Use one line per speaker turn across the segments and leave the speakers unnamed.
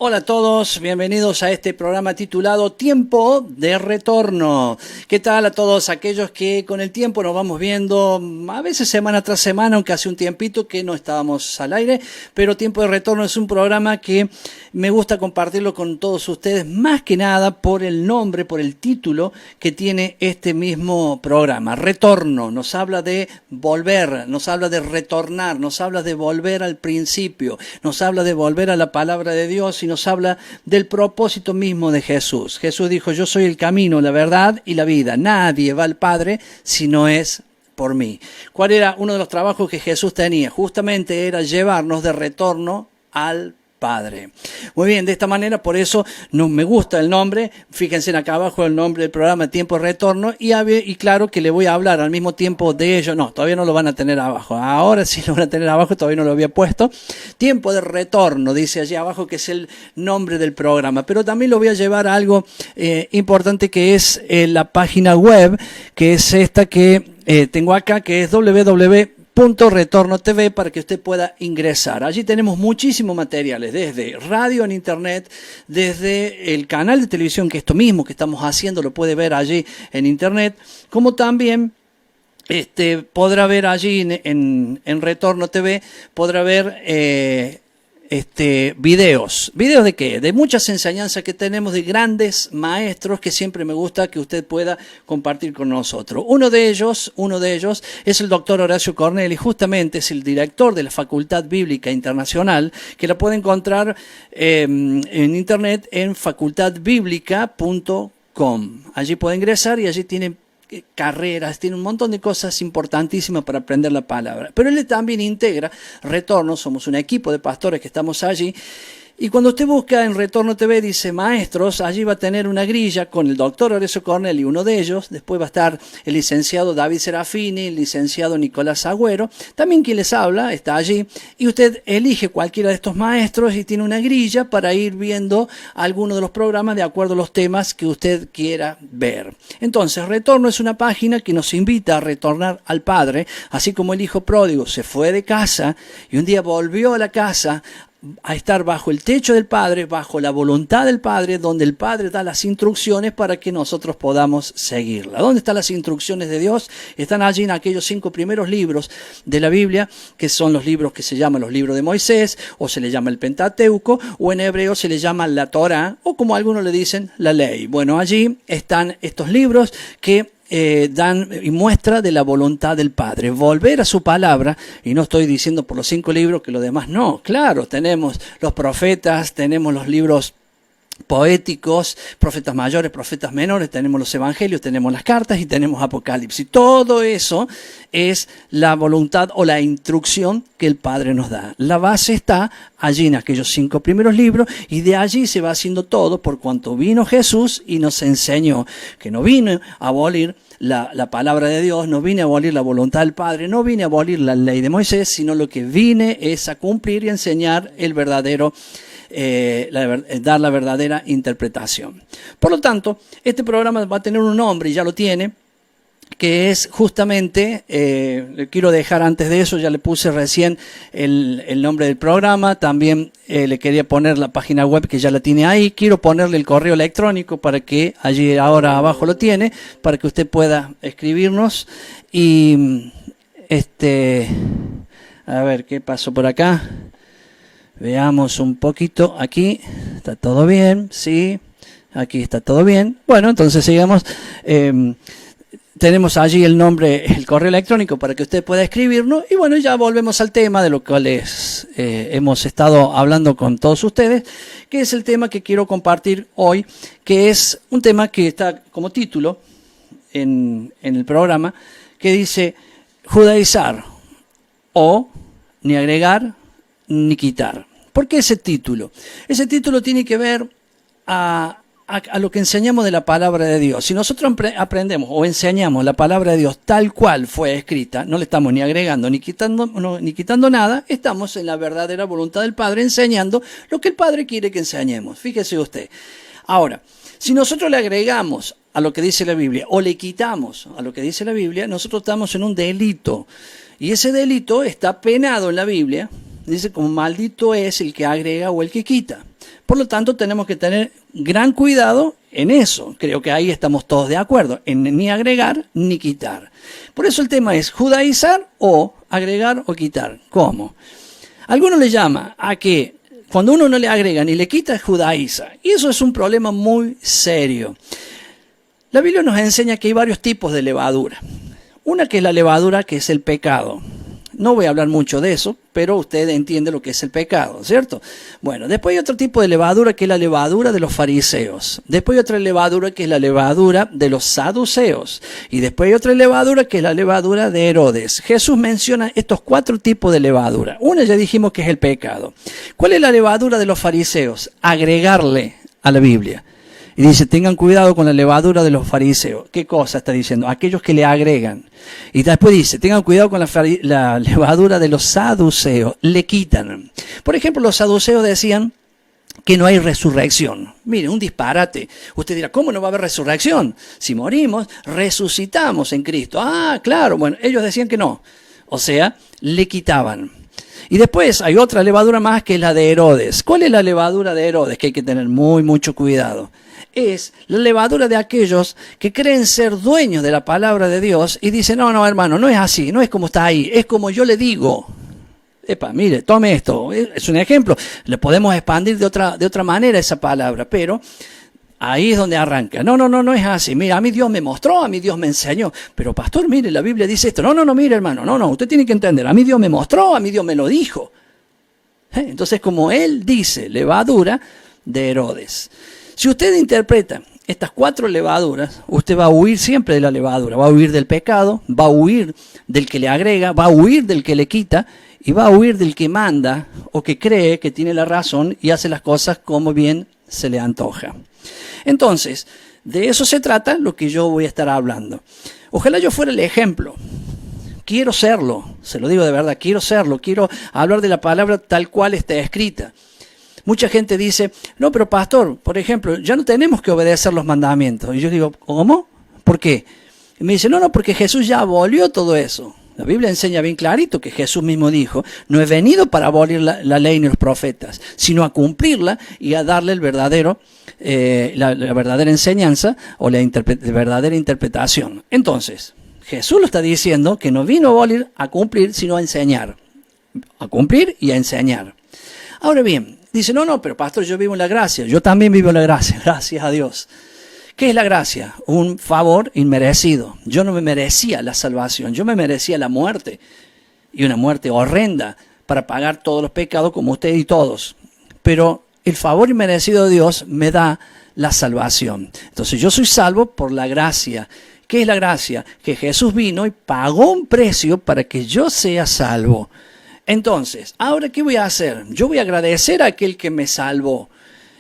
Hola a todos, bienvenidos a este programa titulado Tiempo de Retorno. ¿Qué tal a todos aquellos que con el tiempo nos vamos viendo, a veces semana tras semana, aunque hace un tiempito que no estábamos al aire, pero Tiempo de Retorno es un programa que me gusta compartirlo con todos ustedes, más que nada por el nombre, por el título que tiene este mismo programa. Retorno, nos habla de volver, nos habla de retornar, nos habla de volver al principio, nos habla de volver a la palabra de Dios y nos habla del propósito mismo de Jesús. Jesús dijo: yo soy el camino, la verdad y la vida. Nadie va al Padre si no es por mí. ¿Cuál era uno de los trabajos que Jesús tenía? Justamente era llevarnos de retorno al Padre. Muy bien, de esta manera, por eso no me gusta el nombre. Fíjense acá abajo el nombre del programa, Tiempo de Retorno, y claro que le voy a hablar al mismo tiempo de ello. No, todavía no lo van a tener abajo. Ahora sí lo van a tener abajo, todavía no lo había puesto. Tiempo de Retorno, dice allí abajo, que es el nombre del programa. Pero también lo voy a llevar a algo importante, que es la página web, que es esta que tengo acá, que es www.retorno TV, para que usted pueda ingresar. Allí tenemos muchísimos materiales, desde radio en internet, desde el canal de televisión, que esto mismo que estamos haciendo lo puede ver allí en internet, como también podrá ver allí en Retorno TV, podrá ver videos. ¿Videos de qué? De muchas enseñanzas que tenemos de grandes maestros que siempre me gusta que usted pueda compartir con nosotros. Uno de ellos es el doctor Horacio Cornelli, justamente es el director de la Facultad Bíblica Internacional, que la puede encontrar en internet en facultadbiblica.com. Allí puede ingresar y allí tiene carreras, tiene un montón de cosas importantísimas para aprender la palabra. Pero él también integra Retorno, somos un equipo de pastores que estamos allí. Y cuando usted busca en Retorno TV, dice maestros, allí va a tener una grilla con el doctor Horacio Cornelli, uno de ellos. Después va a estar el licenciado David Serafini, el licenciado Nicolás Agüero. También quien les habla está allí. Y usted elige cualquiera de estos maestros y tiene una grilla para ir viendo algunos de los programas de acuerdo a los temas que usted quiera ver. Entonces, Retorno es una página que nos invita a retornar al Padre, así como el hijo pródigo se fue de casa y un día volvió a la casa a estar bajo el techo del Padre, bajo la voluntad del Padre, donde el Padre da las instrucciones para que nosotros podamos seguirla. ¿Dónde están las instrucciones de Dios? Están allí en aquellos 5 primeros libros de la Biblia, que son los libros que se llaman los libros de Moisés, o se le llama el Pentateuco, o en hebreo se le llama la Torá, o como algunos le dicen, la ley. Bueno, allí están estos libros que dan y muestra de la voluntad del Padre, volver a su palabra. Y no estoy diciendo por los 5 libros que los demás no, claro, tenemos los profetas, tenemos los libros poéticos, profetas mayores, profetas menores, tenemos los evangelios, tenemos las cartas y tenemos Apocalipsis. Todo eso es la voluntad o la instrucción que el Padre nos da. La base está allí en aquellos 5 primeros libros, y de allí se va haciendo todo, por cuanto vino Jesús y nos enseñó que no vino a abolir la palabra de Dios, no vine a abolir la voluntad del Padre, no vine a abolir la ley de Moisés, sino lo que vine es a cumplir y enseñar el verdadero dar la verdadera interpretación. Por lo tanto, este programa va a tener un nombre, y ya lo tiene, que es justamente, le quiero dejar antes de eso, ya le puse recién el nombre del programa, también le quería poner la página web, que ya la tiene ahí. Quiero ponerle el correo electrónico para que allí ahora abajo lo tiene, para que usted pueda escribirnos. Y a ver qué pasó por acá. Veamos un poquito. Aquí está todo bien, sí, aquí está todo bien. Bueno, entonces sigamos. Tenemos allí el nombre, el correo electrónico, para que usted pueda escribirnos. Y bueno, ya volvemos al tema de lo cual hemos estado hablando con todos ustedes, que es el tema que quiero compartir hoy, que es un tema que está como título en el programa, que dice judaizar, o ni agregar ni quitar. ¿Por qué ese título? Ese título tiene que ver a lo que enseñamos de la palabra de Dios. Si nosotros aprendemos o enseñamos la palabra de Dios tal cual fue escrita, no le estamos ni agregando ni quitando nada, estamos en la verdadera voluntad del Padre, enseñando lo que el Padre quiere que enseñemos. Fíjese usted. Ahora, si nosotros le agregamos a lo que dice la Biblia o le quitamos a lo que dice la Biblia, nosotros estamos en un delito. Y ese delito está penado en la Biblia. Dice, como maldito es el que agrega o el que quita. Por lo tanto, tenemos que tener gran cuidado en eso. Creo que ahí estamos todos de acuerdo, en ni agregar ni quitar. Por eso el tema es judaizar o agregar o quitar. ¿Cómo? Algunos le llaman a que cuando uno no le agrega ni le quita, judaiza. Y eso es un problema muy serio. La Biblia nos enseña que hay varios tipos de levadura. Una que es la levadura, que es el pecado. No voy a hablar mucho de eso, pero usted entiende lo que es el pecado, ¿cierto? Bueno, después hay otro tipo de levadura, que es la levadura de los fariseos. Después hay otra levadura, que es la levadura de los saduceos. Y después hay otra levadura, que es la levadura de Herodes. Jesús menciona estos 4 tipos de levadura. Una ya dijimos que es el pecado. ¿Cuál es la levadura de los fariseos? Agregarle a la Biblia. Y dice, tengan cuidado con la levadura de los fariseos. ¿Qué cosa está diciendo? Aquellos que le agregan. Y después dice, tengan cuidado con la levadura de los saduceos. Le quitan. Por ejemplo, los saduceos decían que no hay resurrección. Mire, un disparate. Usted dirá, ¿cómo no va a haber resurrección? Si morimos, resucitamos en Cristo. Ah, claro. Bueno, ellos decían que no. O sea, le quitaban. Y después hay otra levadura más, que es la de Herodes. ¿Cuál es la levadura de Herodes? Que hay que tener mucho cuidado. Es la levadura de aquellos que creen ser dueños de la palabra de Dios y dicen, no, hermano, no es así, no es como está ahí, es como yo le digo. Epa, mire, tome esto, es un ejemplo. Le podemos expandir de otra manera esa palabra, pero ahí es donde arranca. No es así. Mira, a mí Dios me mostró, a mí Dios me enseñó. Pero pastor, mire, la Biblia dice esto. No, mire, hermano, no, usted tiene que entender. A mí Dios me mostró, a mí Dios me lo dijo. Entonces, como él dice, levadura de Herodes. Si usted interpreta estas 4 levaduras, usted va a huir siempre de la levadura. Va a huir del pecado, va a huir del que le agrega, va a huir del que le quita y va a huir del que manda o que cree que tiene la razón y hace las cosas como bien se le antoja. Entonces, de eso se trata lo que yo voy a estar hablando. Ojalá yo fuera el ejemplo. Quiero serlo, se lo digo de verdad, quiero serlo. Quiero hablar de la palabra tal cual está escrita. Mucha gente dice, no, pero pastor, por ejemplo, ya no tenemos que obedecer los mandamientos. Y yo digo, ¿cómo? ¿Por qué? Y me dice, no, porque Jesús ya abolió todo eso. La Biblia enseña bien clarito que Jesús mismo dijo, no he venido para abolir la ley ni los profetas, sino a cumplirla y a darle la verdadera enseñanza o la verdadera interpretación. Entonces, Jesús lo está diciendo que no vino a abolir, a cumplir, sino a enseñar. A cumplir y a enseñar. Ahora bien, dice, no, pero pastor, yo vivo en la gracia. Yo también vivo en la gracia, gracias a Dios. ¿Qué es la gracia? Un favor inmerecido. Yo no me merecía la salvación, yo me merecía la muerte. Y una muerte horrenda para pagar todos los pecados como usted y todos. Pero el favor inmerecido de Dios me da la salvación. Entonces yo soy salvo por la gracia. ¿Qué es la gracia? Que Jesús vino y pagó un precio para que yo sea salvo. Entonces, ¿ahora qué voy a hacer? Yo voy a agradecer a aquel que me salvó.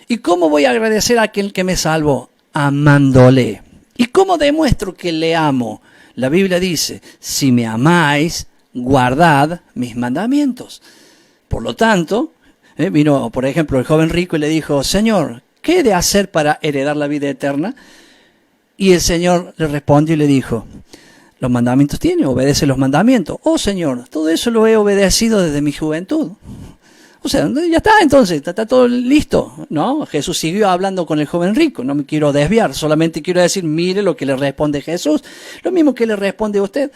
¿Y cómo voy a agradecer a aquel que me salvó? Amándole. ¿Y cómo demuestro que le amo? La Biblia dice, si me amáis, guardad mis mandamientos. Por lo tanto, vino, por ejemplo, el joven rico y le dijo, Señor, ¿qué he de hacer para heredar la vida eterna? Y el Señor le respondió y le dijo, los mandamientos tiene, obedece los mandamientos. Oh Señor, todo eso lo he obedecido desde mi juventud. O sea, ya está entonces, está todo listo, ¿no? Jesús siguió hablando con el joven rico, no me quiero desviar, solamente quiero decir, mire lo que le responde Jesús, lo mismo que le responde a usted.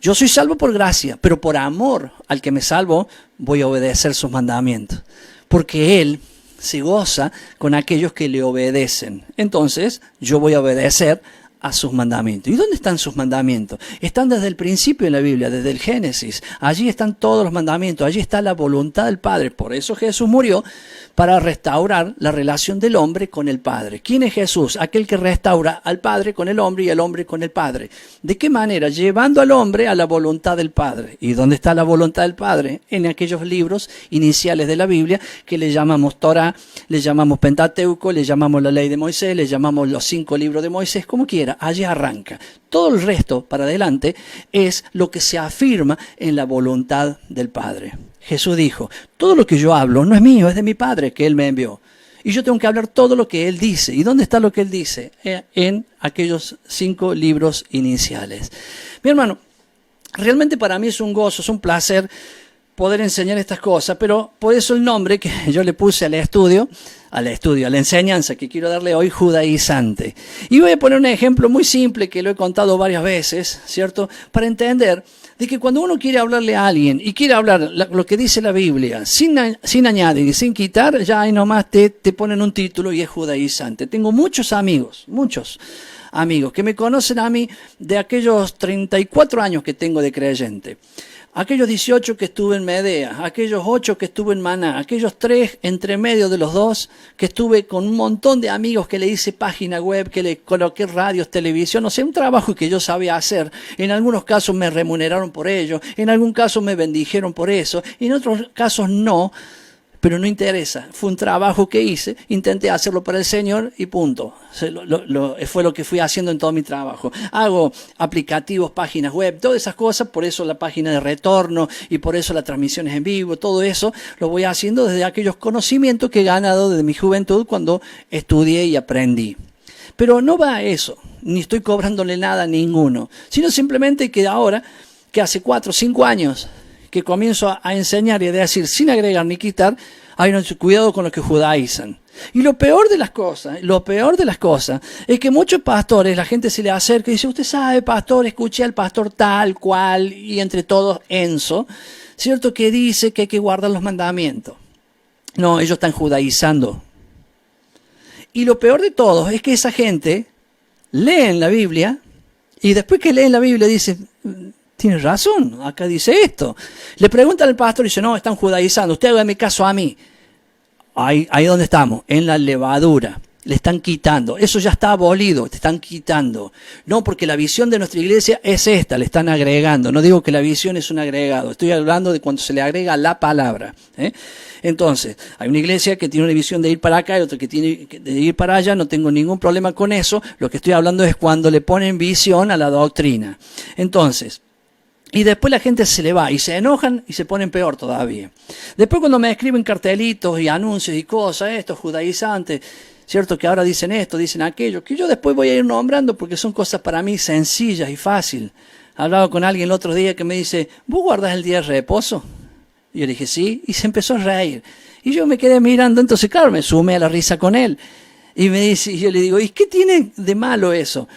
Yo soy salvo por gracia, pero por amor al que me salvó, voy a obedecer sus mandamientos. Porque Él se goza con aquellos que le obedecen. Entonces, yo voy a obedecer a sus mandamientos. ¿Y dónde están sus mandamientos? Están desde el principio de la Biblia, desde el Génesis. Allí están todos los mandamientos, allí está la voluntad del Padre. Por eso Jesús murió, para restaurar la relación del hombre con el Padre. ¿Quién es Jesús? Aquel que restaura al Padre con el hombre y al hombre con el Padre. ¿De qué manera? Llevando al hombre a la voluntad del Padre. ¿Y dónde está la voluntad del Padre? En aquellos libros iniciales de la Biblia que le llamamos Torá, le llamamos Pentateuco, le llamamos la ley de Moisés, le llamamos los 5 libros de Moisés, como quiera. Allí arranca. Todo el resto para adelante es lo que se afirma en la voluntad del Padre. Jesús dijo, todo lo que yo hablo no es mío, es de mi Padre que Él me envió. Y yo tengo que hablar todo lo que Él dice. ¿Y dónde está lo que Él dice? En aquellos 5 libros iniciales. Mi hermano, realmente para mí es un gozo, es un placer poder enseñar estas cosas, pero por eso el nombre que yo le puse a la enseñanza que quiero darle hoy, judaizante. Y voy a poner un ejemplo muy simple que lo he contado varias veces, ¿cierto? Para entender de que cuando uno quiere hablarle a alguien y quiere hablar lo que dice la Biblia, sin añadir y sin quitar, ya ahí nomás te ponen un título y es judaizante. Tengo muchos amigos que me conocen a mí de aquellos 34 años que tengo de creyente. Aquellos 18 que estuve en Medea, aquellos 8 que estuve en Maná, aquellos 3 entre medio de los 2 que estuve con un montón de amigos que le hice página web, que le coloqué radios, televisión, o sea, un trabajo que yo sabía hacer. En algunos casos me remuneraron por ello, en algún caso me bendijeron por eso, y en otros casos no. Pero no interesa, fue un trabajo que hice, intenté hacerlo para el Señor y punto. Fue lo que fui haciendo en todo mi trabajo. Hago aplicativos, páginas web, todas esas cosas, por eso la página de retorno y por eso las transmisiones en vivo, todo eso lo voy haciendo desde aquellos conocimientos que he ganado desde mi juventud cuando estudié y aprendí. Pero no va a eso, ni estoy cobrándole nada a ninguno, sino simplemente que ahora, que hace 4 o 5 años, que comienzo a enseñar y a decir sin agregar ni quitar, hay un cuidado con los que judaizan. Y lo peor de las cosas es que muchos pastores, la gente se le acerca y dice, usted sabe, pastor, escuché al pastor tal cual, y entre todos Enzo, ¿cierto? Que dice que hay que guardar los mandamientos. No, ellos están judaizando. Y lo peor de todo es que esa gente lee la Biblia y después que leen la Biblia dicen, tienes razón, acá dice esto. Le preguntan al pastor y dice, no, están judaizando, usted hágame caso a mí. Ahí donde estamos, en la levadura. Le están quitando, eso ya está abolido, te están quitando. No, porque la visión de nuestra iglesia es esta, le están agregando. No digo que la visión es un agregado, estoy hablando de cuando se le agrega la palabra. Entonces, hay una iglesia que tiene una visión de ir para acá y otra que tiene de ir para allá, no tengo ningún problema con eso. Lo que estoy hablando es cuando le ponen visión a la doctrina. Entonces, y después la gente se le va y se enojan y se ponen peor todavía. Después cuando me escriben cartelitos y anuncios y cosas, estos judaizantes, cierto que ahora dicen esto, dicen aquello, que yo después voy a ir nombrando porque son cosas para mí sencillas y fáciles. Hablaba con alguien el otro día que me dice, ¿vos guardás el día de reposo? Y yo le dije, sí, y se empezó a reír. Y yo me quedé mirando, entonces claro, me sumé a la risa con él. Y me dice, y yo le digo, ¿y qué tiene de malo eso?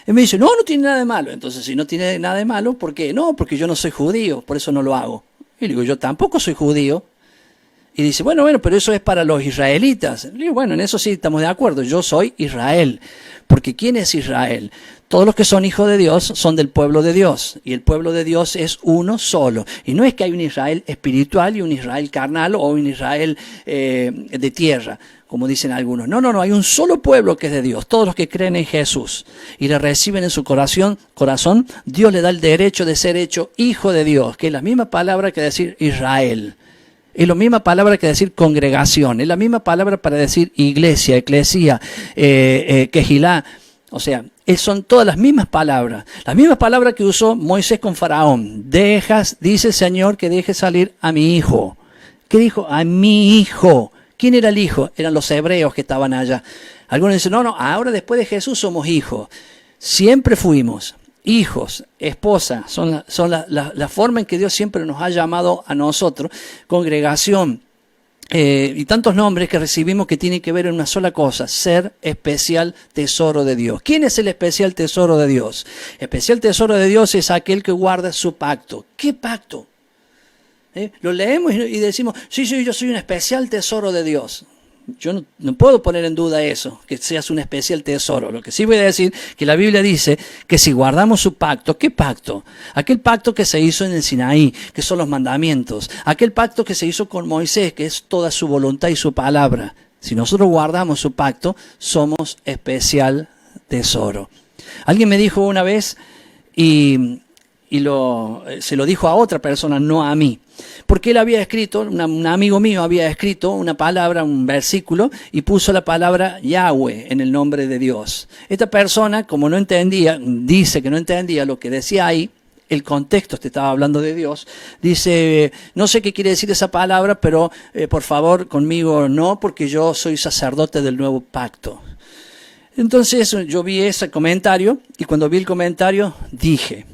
Y me dice, no tiene nada de malo. Entonces, si no tiene nada de malo, ¿por qué? No, porque yo no soy judío, por eso no lo hago. Y le digo, yo tampoco soy judío. Y dice, bueno, pero eso es para los israelitas. Le digo, bueno, en eso sí estamos de acuerdo, yo soy Israel. Porque ¿quién es Israel? Todos los que son hijos de Dios son del pueblo de Dios. Y el pueblo de Dios es uno solo. Y no es que hay un Israel espiritual y un Israel carnal o un Israel de tierra, como dicen algunos. No, hay un solo pueblo que es de Dios. Todos los que creen en Jesús y le reciben en su corazón, Dios le da el derecho de ser hecho hijo de Dios, que es la misma palabra que decir Israel. Es la misma palabra que decir congregación, es la misma palabra para decir iglesia, eclesía, quejilá. O sea, son todas las mismas palabras que usó Moisés con Faraón. Dice el Señor que deje salir a mi hijo. ¿Qué dijo? A mi hijo. ¿Quién era el hijo? Eran los hebreos que estaban allá. Algunos dicen, no, ahora después de Jesús somos hijos. Siempre fuimos hijos, esposa, son la forma en que Dios siempre nos ha llamado a nosotros, congregación, y tantos nombres que recibimos que tienen que ver en una sola cosa, ser especial tesoro de Dios. ¿Quién es el especial tesoro de Dios? Especial tesoro de Dios es aquel que guarda su pacto. ¿Qué pacto? Lo leemos y decimos, sí, yo soy un especial tesoro de Dios. Yo no puedo poner en duda eso, que seas un especial tesoro. Lo que sí voy a decir, que la Biblia dice que si guardamos su pacto, ¿qué pacto? Aquel pacto que se hizo en el Sinaí, que son los mandamientos. Aquel pacto que se hizo con Moisés, que es toda su voluntad y su palabra. Si nosotros guardamos su pacto, somos especial tesoro. Alguien me dijo una vez, y se lo dijo a otra persona, no a mí. Porque él había escrito, un amigo mío había escrito una palabra, un versículo, y puso la palabra Yahweh en el nombre de Dios. Esta persona, como no entendía, dice que no entendía lo que decía ahí, el contexto, te estaba hablando de Dios, dice, no sé qué quiere decir esa palabra, pero por favor conmigo no, porque yo soy sacerdote del nuevo pacto. Entonces yo vi ese comentario, y cuando vi el comentario dije,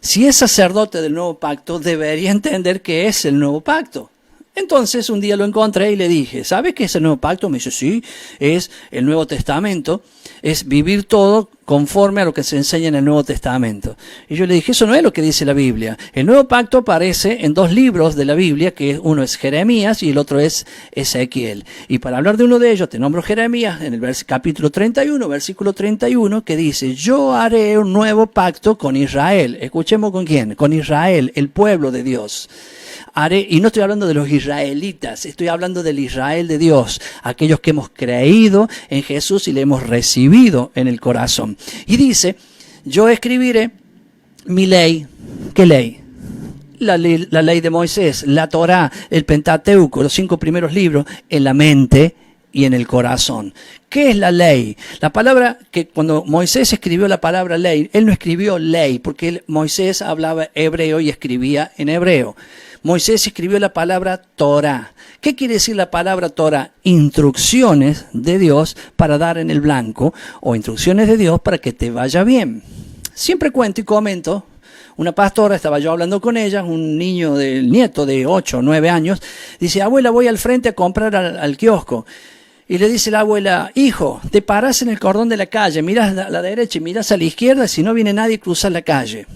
Si es sacerdote del nuevo pacto, debería entender qué es el nuevo pacto. Entonces un día lo encontré y le dije, ¿sabes qué es el nuevo pacto? Me dice, sí, es el Nuevo Testamento, es vivir todo conforme a lo que se enseña en el Nuevo Testamento. Y yo le dije, eso no es lo que dice la Biblia. El nuevo pacto aparece en 2 libros de la Biblia, que uno es Jeremías y el otro es Ezequiel. Y para hablar de uno de ellos, te nombro Jeremías en el capítulo 31, versículo 31, que dice, yo haré un nuevo pacto con Israel. Escuchemos con quién, con Israel, el pueblo de Dios. Y no estoy hablando de los israelitas, estoy hablando del Israel de Dios, aquellos que hemos creído en Jesús y le hemos recibido en el corazón. Y dice, yo escribiré mi ley. ¿Qué ley? La ley de Moisés, la Torá, el Pentateuco, los 5 primeros libros, en la mente y en el corazón. ¿Qué es la ley? La palabra que cuando Moisés escribió la palabra ley, él no escribió ley, porque Moisés hablaba hebreo y escribía en hebreo. Moisés escribió la palabra Torá. ¿Qué quiere decir la palabra Torá? Instrucciones de Dios para dar en el blanco o instrucciones de Dios para que te vaya bien. Siempre cuento y comento, una pastora, estaba yo hablando con ella, un nieto de 8 o 9 años, dice, abuela, voy al frente a comprar al kiosco. Y le dice la abuela, hijo, te paras en el cordón de la calle, miras a la derecha y miras a la izquierda, si no viene nadie cruzar la calle.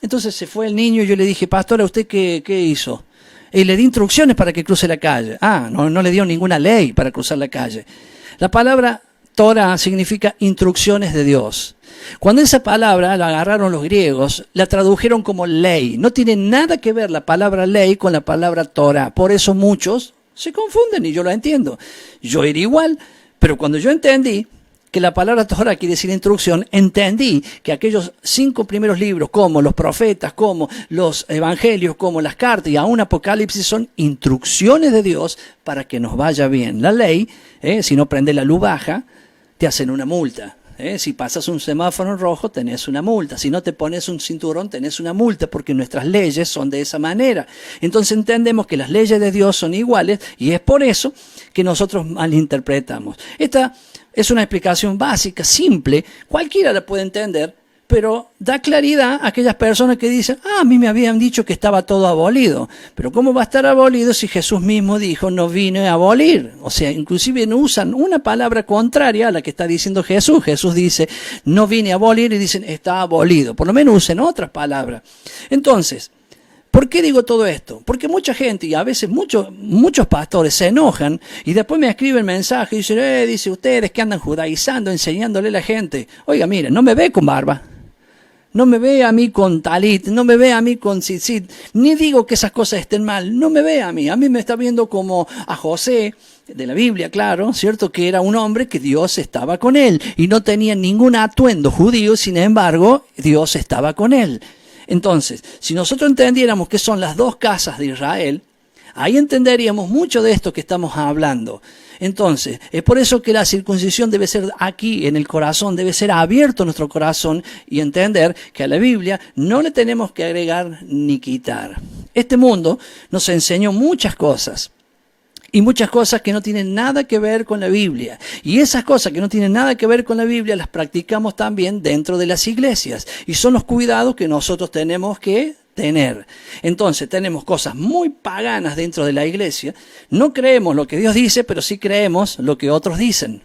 Entonces se fue el niño y yo le dije, pastora, ¿usted qué hizo? Y le di instrucciones para que cruce la calle. No le dio ninguna ley para cruzar la calle. La palabra Torah significa instrucciones de Dios. Cuando esa palabra la agarraron los griegos, la tradujeron como ley. No tiene nada que ver la palabra ley con la palabra Torah. Por eso muchos se confunden y yo lo entiendo. Yo era igual, pero cuando yo entendí que la palabra Torah quiere decir instrucción, entendí que aquellos 5 primeros libros, como los profetas, como los evangelios, como las cartas y aún Apocalipsis, son instrucciones de Dios para que nos vaya bien. La ley, si no prendes la luz baja, te hacen una multa. Si pasas un semáforo en rojo, tenés una multa. Si no te pones un cinturón, tenés una multa, porque nuestras leyes son de esa manera. Entonces entendemos que las leyes de Dios son iguales y es por eso que nosotros malinterpretamos. Esta es una explicación básica, simple, cualquiera la puede entender, pero da claridad a aquellas personas que dicen, a mí me habían dicho que estaba todo abolido. Pero ¿cómo va a estar abolido si Jesús mismo dijo, no vine a abolir? O sea, inclusive no usan una palabra contraria a la que está diciendo Jesús. Jesús dice, no vine a abolir, y dicen, está abolido. Por lo menos usen otras palabras. Entonces, ¿por qué digo todo esto? Porque mucha gente y a veces muchos pastores se enojan y después me escriben mensajes y dicen, dice ustedes que andan judaizando, enseñándole a la gente. Oiga, miren, no me ve con barba, no me ve a mí con talit, no me ve a mí con tzitzit, ni digo que esas cosas estén mal, no me ve a mí me está viendo como a José, de la Biblia, claro, ¿cierto? Que era un hombre que Dios estaba con él y no tenía ningún atuendo judío, sin embargo, Dios estaba con él. Entonces, si nosotros entendiéramos qué son las 2 casas de Israel, ahí entenderíamos mucho de esto que estamos hablando. Entonces, es por eso que la circuncisión debe ser aquí, en el corazón, debe ser abierto nuestro corazón y entender que a la Biblia no le tenemos que agregar ni quitar. Este mundo nos enseñó muchas cosas. Y muchas cosas que no tienen nada que ver con la Biblia. Y esas cosas que no tienen nada que ver con la Biblia las practicamos también dentro de las iglesias. Y son los cuidados que nosotros tenemos que tener. Entonces tenemos cosas muy paganas dentro de la iglesia. No creemos lo que Dios dice, pero sí creemos lo que otros dicen.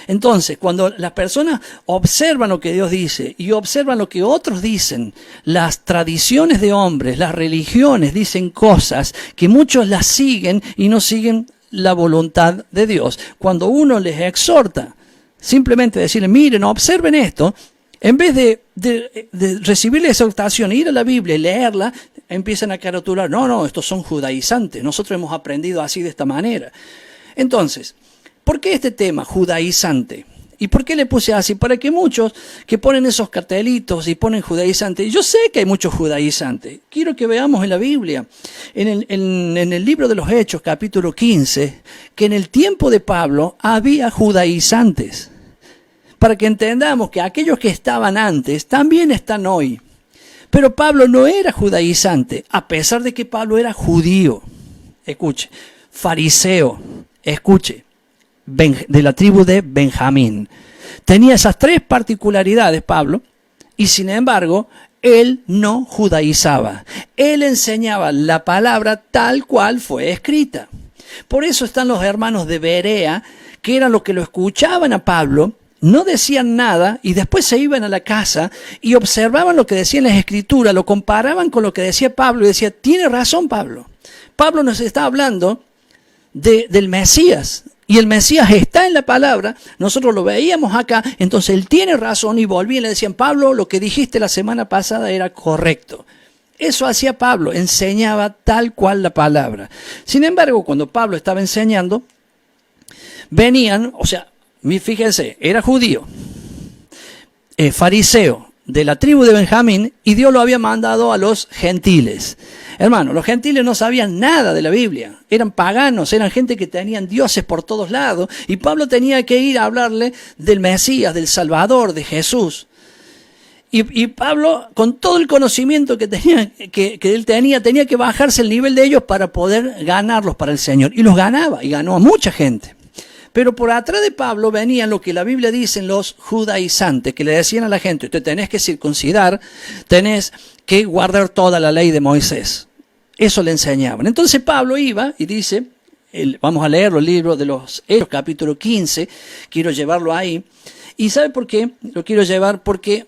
Entonces, cuando las personas observan lo que Dios dice y observan lo que otros dicen, las tradiciones de hombres, las religiones dicen cosas que muchos las siguen y no siguen la voluntad de Dios. Cuando uno les exhorta, simplemente decirle, miren, observen esto, en vez de recibir la exhortación, ir a la Biblia y leerla, empiezan a caratular, no, estos son judaizantes, nosotros hemos aprendido así de esta manera. Entonces, ¿por qué este tema, judaizante? ¿Y por qué le puse así? Para que muchos que ponen esos cartelitos y ponen judaizante, yo sé que hay muchos judaizantes, quiero que veamos en la Biblia, en el libro de los Hechos, capítulo 15, que en el tiempo de Pablo había judaizantes, para que entendamos que aquellos que estaban antes también están hoy. Pero Pablo no era judaizante, a pesar de que Pablo era judío, escuche, fariseo, escuche, de la tribu de Benjamín. Tenía esas 3 particularidades Pablo, y sin embargo, él no judaizaba. Él enseñaba la palabra tal cual fue escrita. Por eso están los hermanos de Berea, que eran los que lo escuchaban a Pablo, no decían nada y después se iban a la casa y observaban lo que decían las escrituras, lo comparaban con lo que decía Pablo y decía, tiene razón Pablo. Pablo nos está hablando del Mesías. Y el Mesías está en la palabra, nosotros lo veíamos acá, entonces él tiene razón y volvían y le decían, Pablo, lo que dijiste la semana pasada era correcto. Eso hacía Pablo, enseñaba tal cual la palabra. Sin embargo, cuando Pablo estaba enseñando, venían, o sea, fíjense, era judío, fariseo, de la tribu de Benjamín, y Dios lo había mandado a los gentiles. Hermano, los gentiles no sabían nada de la Biblia, eran paganos, eran gente que tenían dioses por todos lados, y Pablo tenía que ir a hablarle del Mesías, del Salvador, de Jesús. Y Pablo, con todo el conocimiento que él tenía que bajarse el nivel de ellos para poder ganarlos para el Señor. Y los ganaba, y ganó a mucha gente. Pero por atrás de Pablo venían lo que la Biblia dice en los judaizantes, que le decían a la gente, usted tenés que circuncidar, tenés que guardar toda la ley de Moisés. Eso le enseñaban. Entonces Pablo iba y dice, vamos a leerlo, el libro de los Hechos, capítulo 15, quiero llevarlo ahí. ¿Y sabe por qué? Lo quiero llevar porque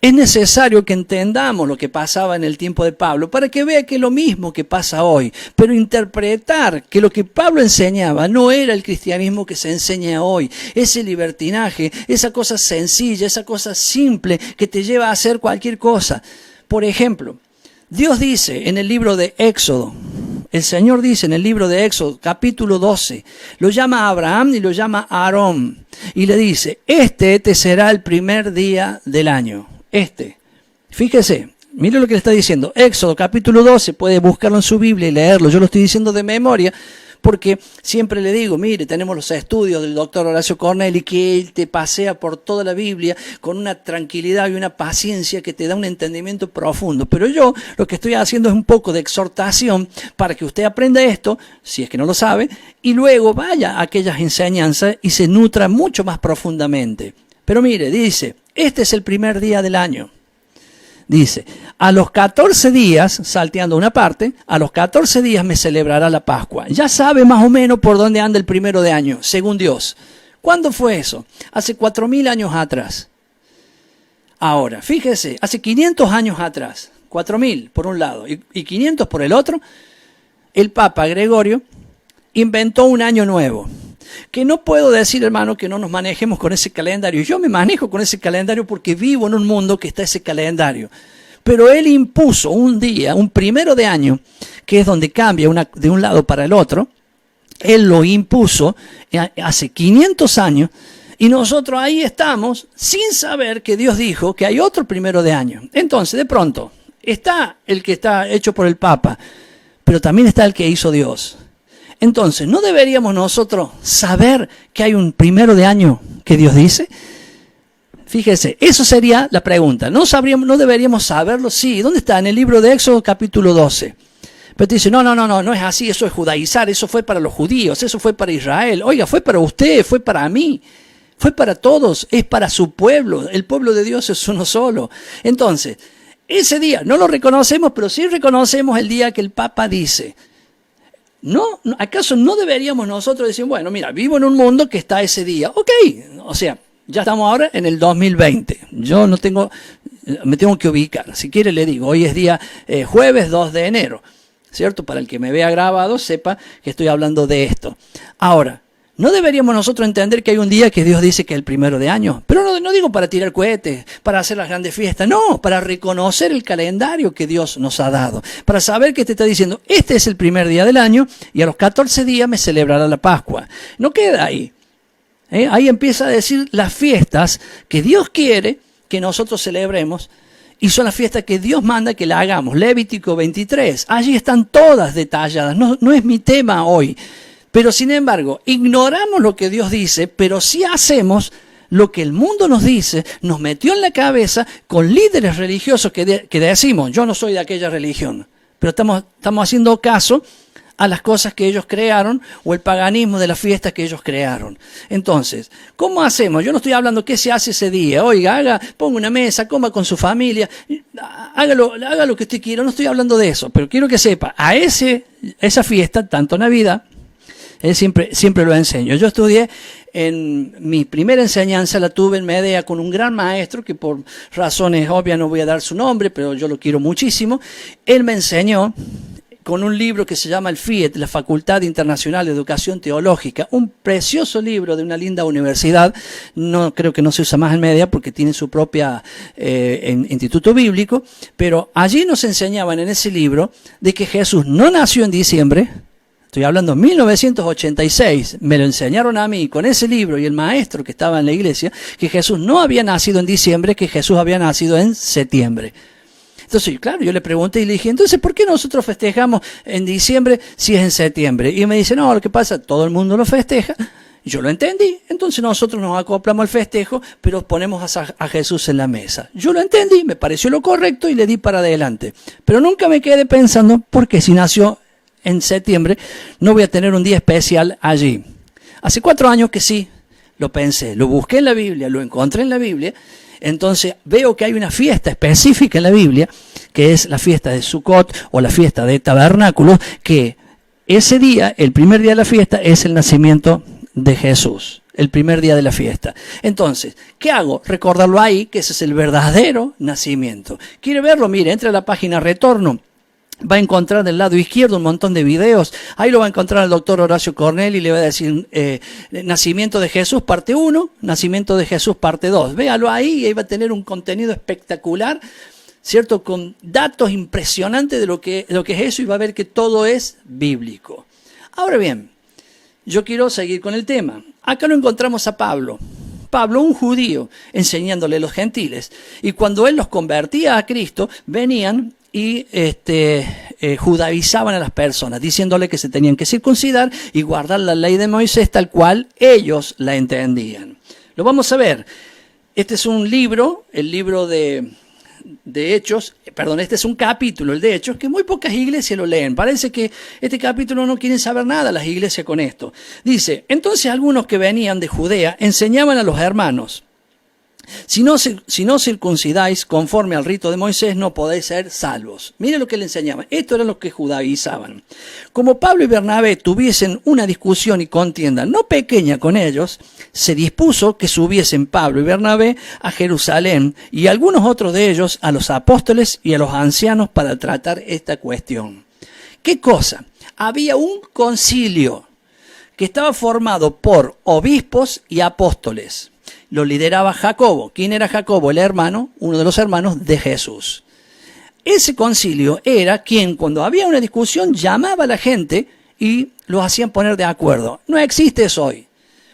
es necesario que entendamos lo que pasaba en el tiempo de Pablo para que vea que es lo mismo que pasa hoy. Pero interpretar que lo que Pablo enseñaba no era el cristianismo que se enseña hoy. Ese libertinaje, esa cosa sencilla, esa cosa simple que te lleva a hacer cualquier cosa. Por ejemplo, Dios dice en el libro de Éxodo, el Señor dice en el libro de Éxodo, capítulo 12, lo llama a Abraham y lo llama a Aarón. Y le dice, este te será el primer día del año. Fíjese, mire lo que le está diciendo. Éxodo capítulo 12, puede buscarlo en su Biblia y leerlo. Yo lo estoy diciendo de memoria porque siempre le digo, mire, tenemos los estudios del doctor Horacio Corneli, que él te pasea por toda la Biblia con una tranquilidad y una paciencia que te da un entendimiento profundo. Pero yo lo que estoy haciendo es un poco de exhortación para que usted aprenda esto, si es que no lo sabe, y luego vaya a aquellas enseñanzas y se nutra mucho más profundamente. Pero mire, dice, este es el primer día del año. Dice, a los 14 días, salteando una parte, a los 14 días me celebrará la Pascua. Ya sabe más o menos por dónde anda el primero de año, según Dios. ¿Cuándo fue eso? Hace 4.000 años atrás. Ahora, fíjese, hace 500 años atrás, 4.000 por un lado y 500 por el otro, el Papa Gregorio inventó un año nuevo. Que no puedo decir, hermano, que no nos manejemos con ese calendario. Yo me manejo con ese calendario porque vivo en un mundo que está ese calendario. Pero él impuso un día, un primero de año, que es donde cambia de un lado para el otro. Él lo impuso hace 500 años y nosotros ahí estamos sin saber que Dios dijo que hay otro primero de año. Entonces, de pronto, está el que está hecho por el Papa, pero también está el que hizo Dios. Entonces, ¿no deberíamos nosotros saber que hay un primero de año que Dios dice? Fíjese, eso sería la pregunta. ¿No deberíamos saberlo? Sí. ¿Dónde está? En el libro de Éxodo, capítulo 12. Pero te dice, no es así, eso es judaizar, eso fue para los judíos, eso fue para Israel. Oiga, fue para usted, fue para mí, fue para todos, es para su pueblo. El pueblo de Dios es uno solo. Entonces, ese día no lo reconocemos, pero sí reconocemos el día que el Papa dice. ¿Acaso no deberíamos nosotros decir, bueno, mira, vivo en un mundo que está ese día? Ok, o sea, ya estamos ahora en el 2020. Yo me tengo que ubicar. Si quiere le digo, hoy es día jueves 2 de enero, ¿cierto? Para el que me vea grabado sepa que estoy hablando de esto. Ahora, ¿no deberíamos nosotros entender que hay un día que Dios dice que es el primero de año? Pero no digo para tirar cohetes, para hacer las grandes fiestas, no, para reconocer el calendario que Dios nos ha dado, para saber que te está diciendo, este es el primer día del año y a los 14 días me celebrará la Pascua. No queda ahí. Ahí empieza a decir las fiestas que Dios quiere que nosotros celebremos y son las fiestas que Dios manda que la hagamos. Levítico 23, allí están todas detalladas, no es mi tema hoy. Pero sin embargo, ignoramos lo que Dios dice, pero sí hacemos lo que el mundo nos dice, nos metió en la cabeza con líderes religiosos que decimos, yo no soy de aquella religión, pero estamos haciendo caso a las cosas que ellos crearon o el paganismo de las fiestas que ellos crearon. Entonces, ¿cómo hacemos? Yo no estoy hablando qué se hace ese día. Oiga, ponga una mesa, coma con su familia, haga lo que usted quiera. No estoy hablando de eso, pero quiero que sepa, esa fiesta, tanto Navidad, siempre lo enseño. Yo estudié, en mi primera enseñanza la tuve en Medea con un gran maestro, que por razones obvias no voy a dar su nombre, pero yo lo quiero muchísimo. Él me enseñó con un libro que se llama el FIET, la Facultad Internacional de Educación Teológica, un precioso libro de una linda universidad. No creo que no se usa más en Medea porque tiene su propia instituto bíblico, pero allí nos enseñaban en ese libro de que Jesús no nació en diciembre. Estoy hablando de 1986, me lo enseñaron a mí con ese libro y el maestro que estaba en la iglesia, que Jesús no había nacido en diciembre, que Jesús había nacido en septiembre. Entonces, claro, yo le pregunté y le dije, entonces, ¿por qué nosotros festejamos en diciembre si es en septiembre? Y me dice, no, lo que pasa, todo el mundo lo festeja. Yo lo entendí, entonces nosotros nos acoplamos al festejo, pero ponemos a Jesús en la mesa. Yo lo entendí, me pareció lo correcto y le di para adelante. Pero nunca me quedé pensando, ¿por qué si nació en septiembre no voy a tener un día especial allí? Hace 4 años que sí, lo pensé, lo busqué en la Biblia, lo encontré en la Biblia. Entonces veo que hay una fiesta específica en la Biblia, que es la fiesta de Sukkot o la fiesta de Tabernáculos, que ese día, el primer día de la fiesta, es el nacimiento de Jesús, el primer día de la fiesta. Entonces, ¿qué hago? Recordarlo ahí, que ese es el verdadero nacimiento. ¿Quiere verlo? Mire, entra a la página Retorno. Va a encontrar del lado izquierdo un montón de videos. Ahí lo va a encontrar el doctor Horacio Cornell y le va a decir Nacimiento de Jesús parte 1, Nacimiento de Jesús parte 2. Véalo ahí y ahí va a tener un contenido espectacular, ¿cierto? Con datos impresionantes de lo que es eso, y va a ver que todo es bíblico. Ahora bien, yo quiero seguir con el tema. Acá lo encontramos a Pablo. Pablo, un judío, enseñándole a los gentiles. Y cuando él los convertía a Cristo, venían y judaizaban a las personas, diciéndole que se tenían que circuncidar y guardar la ley de Moisés tal cual ellos la entendían. Lo vamos a ver. Este es un libro, el libro de Hechos, este es un capítulo, el de Hechos, que muy pocas iglesias lo leen. Parece que este capítulo no quieren saber nada las iglesias con esto. Dice, entonces algunos que venían de Judea enseñaban a los hermanos, si no circuncidáis conforme al rito de Moisés, no podéis ser salvos. Mire lo que le enseñaban. Esto era lo que judaizaban. Como Pablo y Bernabé tuviesen una discusión y contienda no pequeña con ellos, se dispuso que subiesen Pablo y Bernabé a Jerusalén y algunos otros de ellos a los apóstoles y a los ancianos para tratar esta cuestión. ¿Qué cosa? Había un concilio que estaba formado por obispos y apóstoles. Lo lideraba Jacobo. ¿Quién era Jacobo? El hermano, uno de los hermanos de Jesús. Ese concilio era quien, cuando había una discusión, llamaba a la gente y los hacían poner de acuerdo. No existe eso hoy.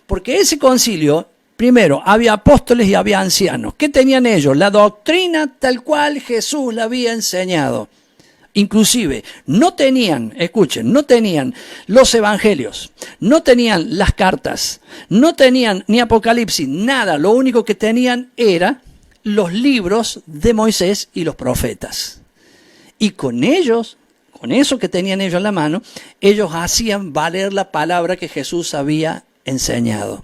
Porque ese concilio, primero, había apóstoles y había ancianos. ¿Qué tenían ellos? La doctrina tal cual Jesús la había enseñado. Inclusive, no tenían los evangelios, no tenían las cartas, no tenían ni Apocalipsis, nada. Lo único que tenían era los libros de Moisés y los profetas. Y con ellos, con eso que tenían ellos en la mano, ellos hacían valer la palabra que Jesús había enseñado.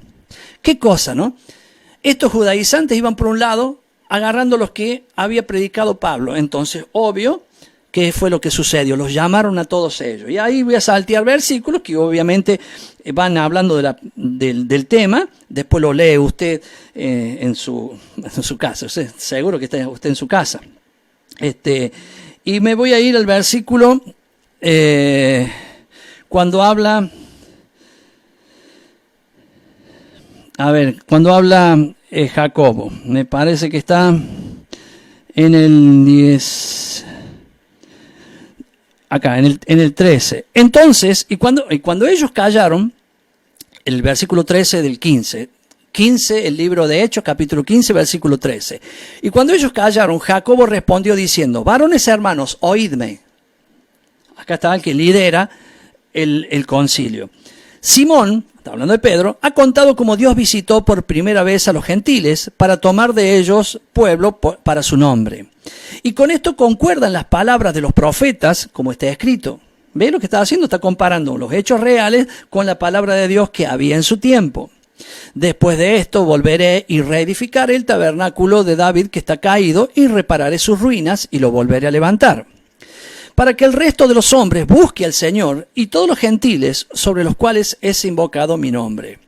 ¿Qué cosa, no? Estos judaizantes iban por un lado agarrando los que había predicado Pablo. Entonces, obvio, ¿qué fue lo que sucedió? Los llamaron a todos ellos. Y ahí voy a saltear versículos que obviamente van hablando del tema. Después lo lee usted en su casa. Seguro que está usted en su casa. Y me voy a ir al versículo cuando habla... cuando habla Jacobo. Me parece que está en el 10... Acá, en el 13. Entonces, y cuando ellos callaron, el versículo 13 del 15, el libro de Hechos, capítulo 15, versículo 13. Y cuando ellos callaron, Jacobo respondió diciendo, varones hermanos, oídme. Acá está el que lidera el concilio. Simón, está hablando de Pedro, ha contado cómo Dios visitó por primera vez a los gentiles para tomar de ellos pueblo para su nombre. Y con esto concuerdan las palabras de los profetas, como está escrito. ¿Ve lo que está haciendo? Está comparando los hechos reales con la palabra de Dios que había en su tiempo. Después de esto volveré y reedificaré el tabernáculo de David que está caído y repararé sus ruinas y lo volveré a levantar, para que el resto de los hombres busque al Señor y todos los gentiles sobre los cuales es invocado mi nombre.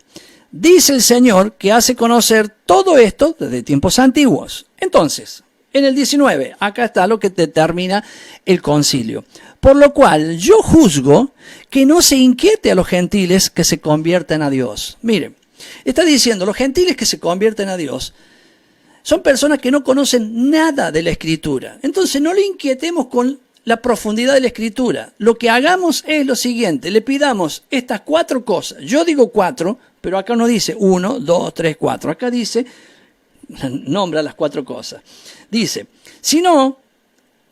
Dice el Señor que hace conocer todo esto desde tiempos antiguos. Entonces, en el 19, acá está lo que determina el concilio. Por lo cual yo juzgo que no se inquiete a los gentiles que se convierten a Dios. Miren, está diciendo, los gentiles que se convierten a Dios son personas que no conocen nada de la Escritura. Entonces no le inquietemos con la profundidad de la Escritura. Lo que hagamos es lo siguiente, le pidamos estas 4 cosas. Yo digo 4, pero acá no dice 1, 2, 3, 4. Acá dice, nombra las 4 cosas. Dice, si no,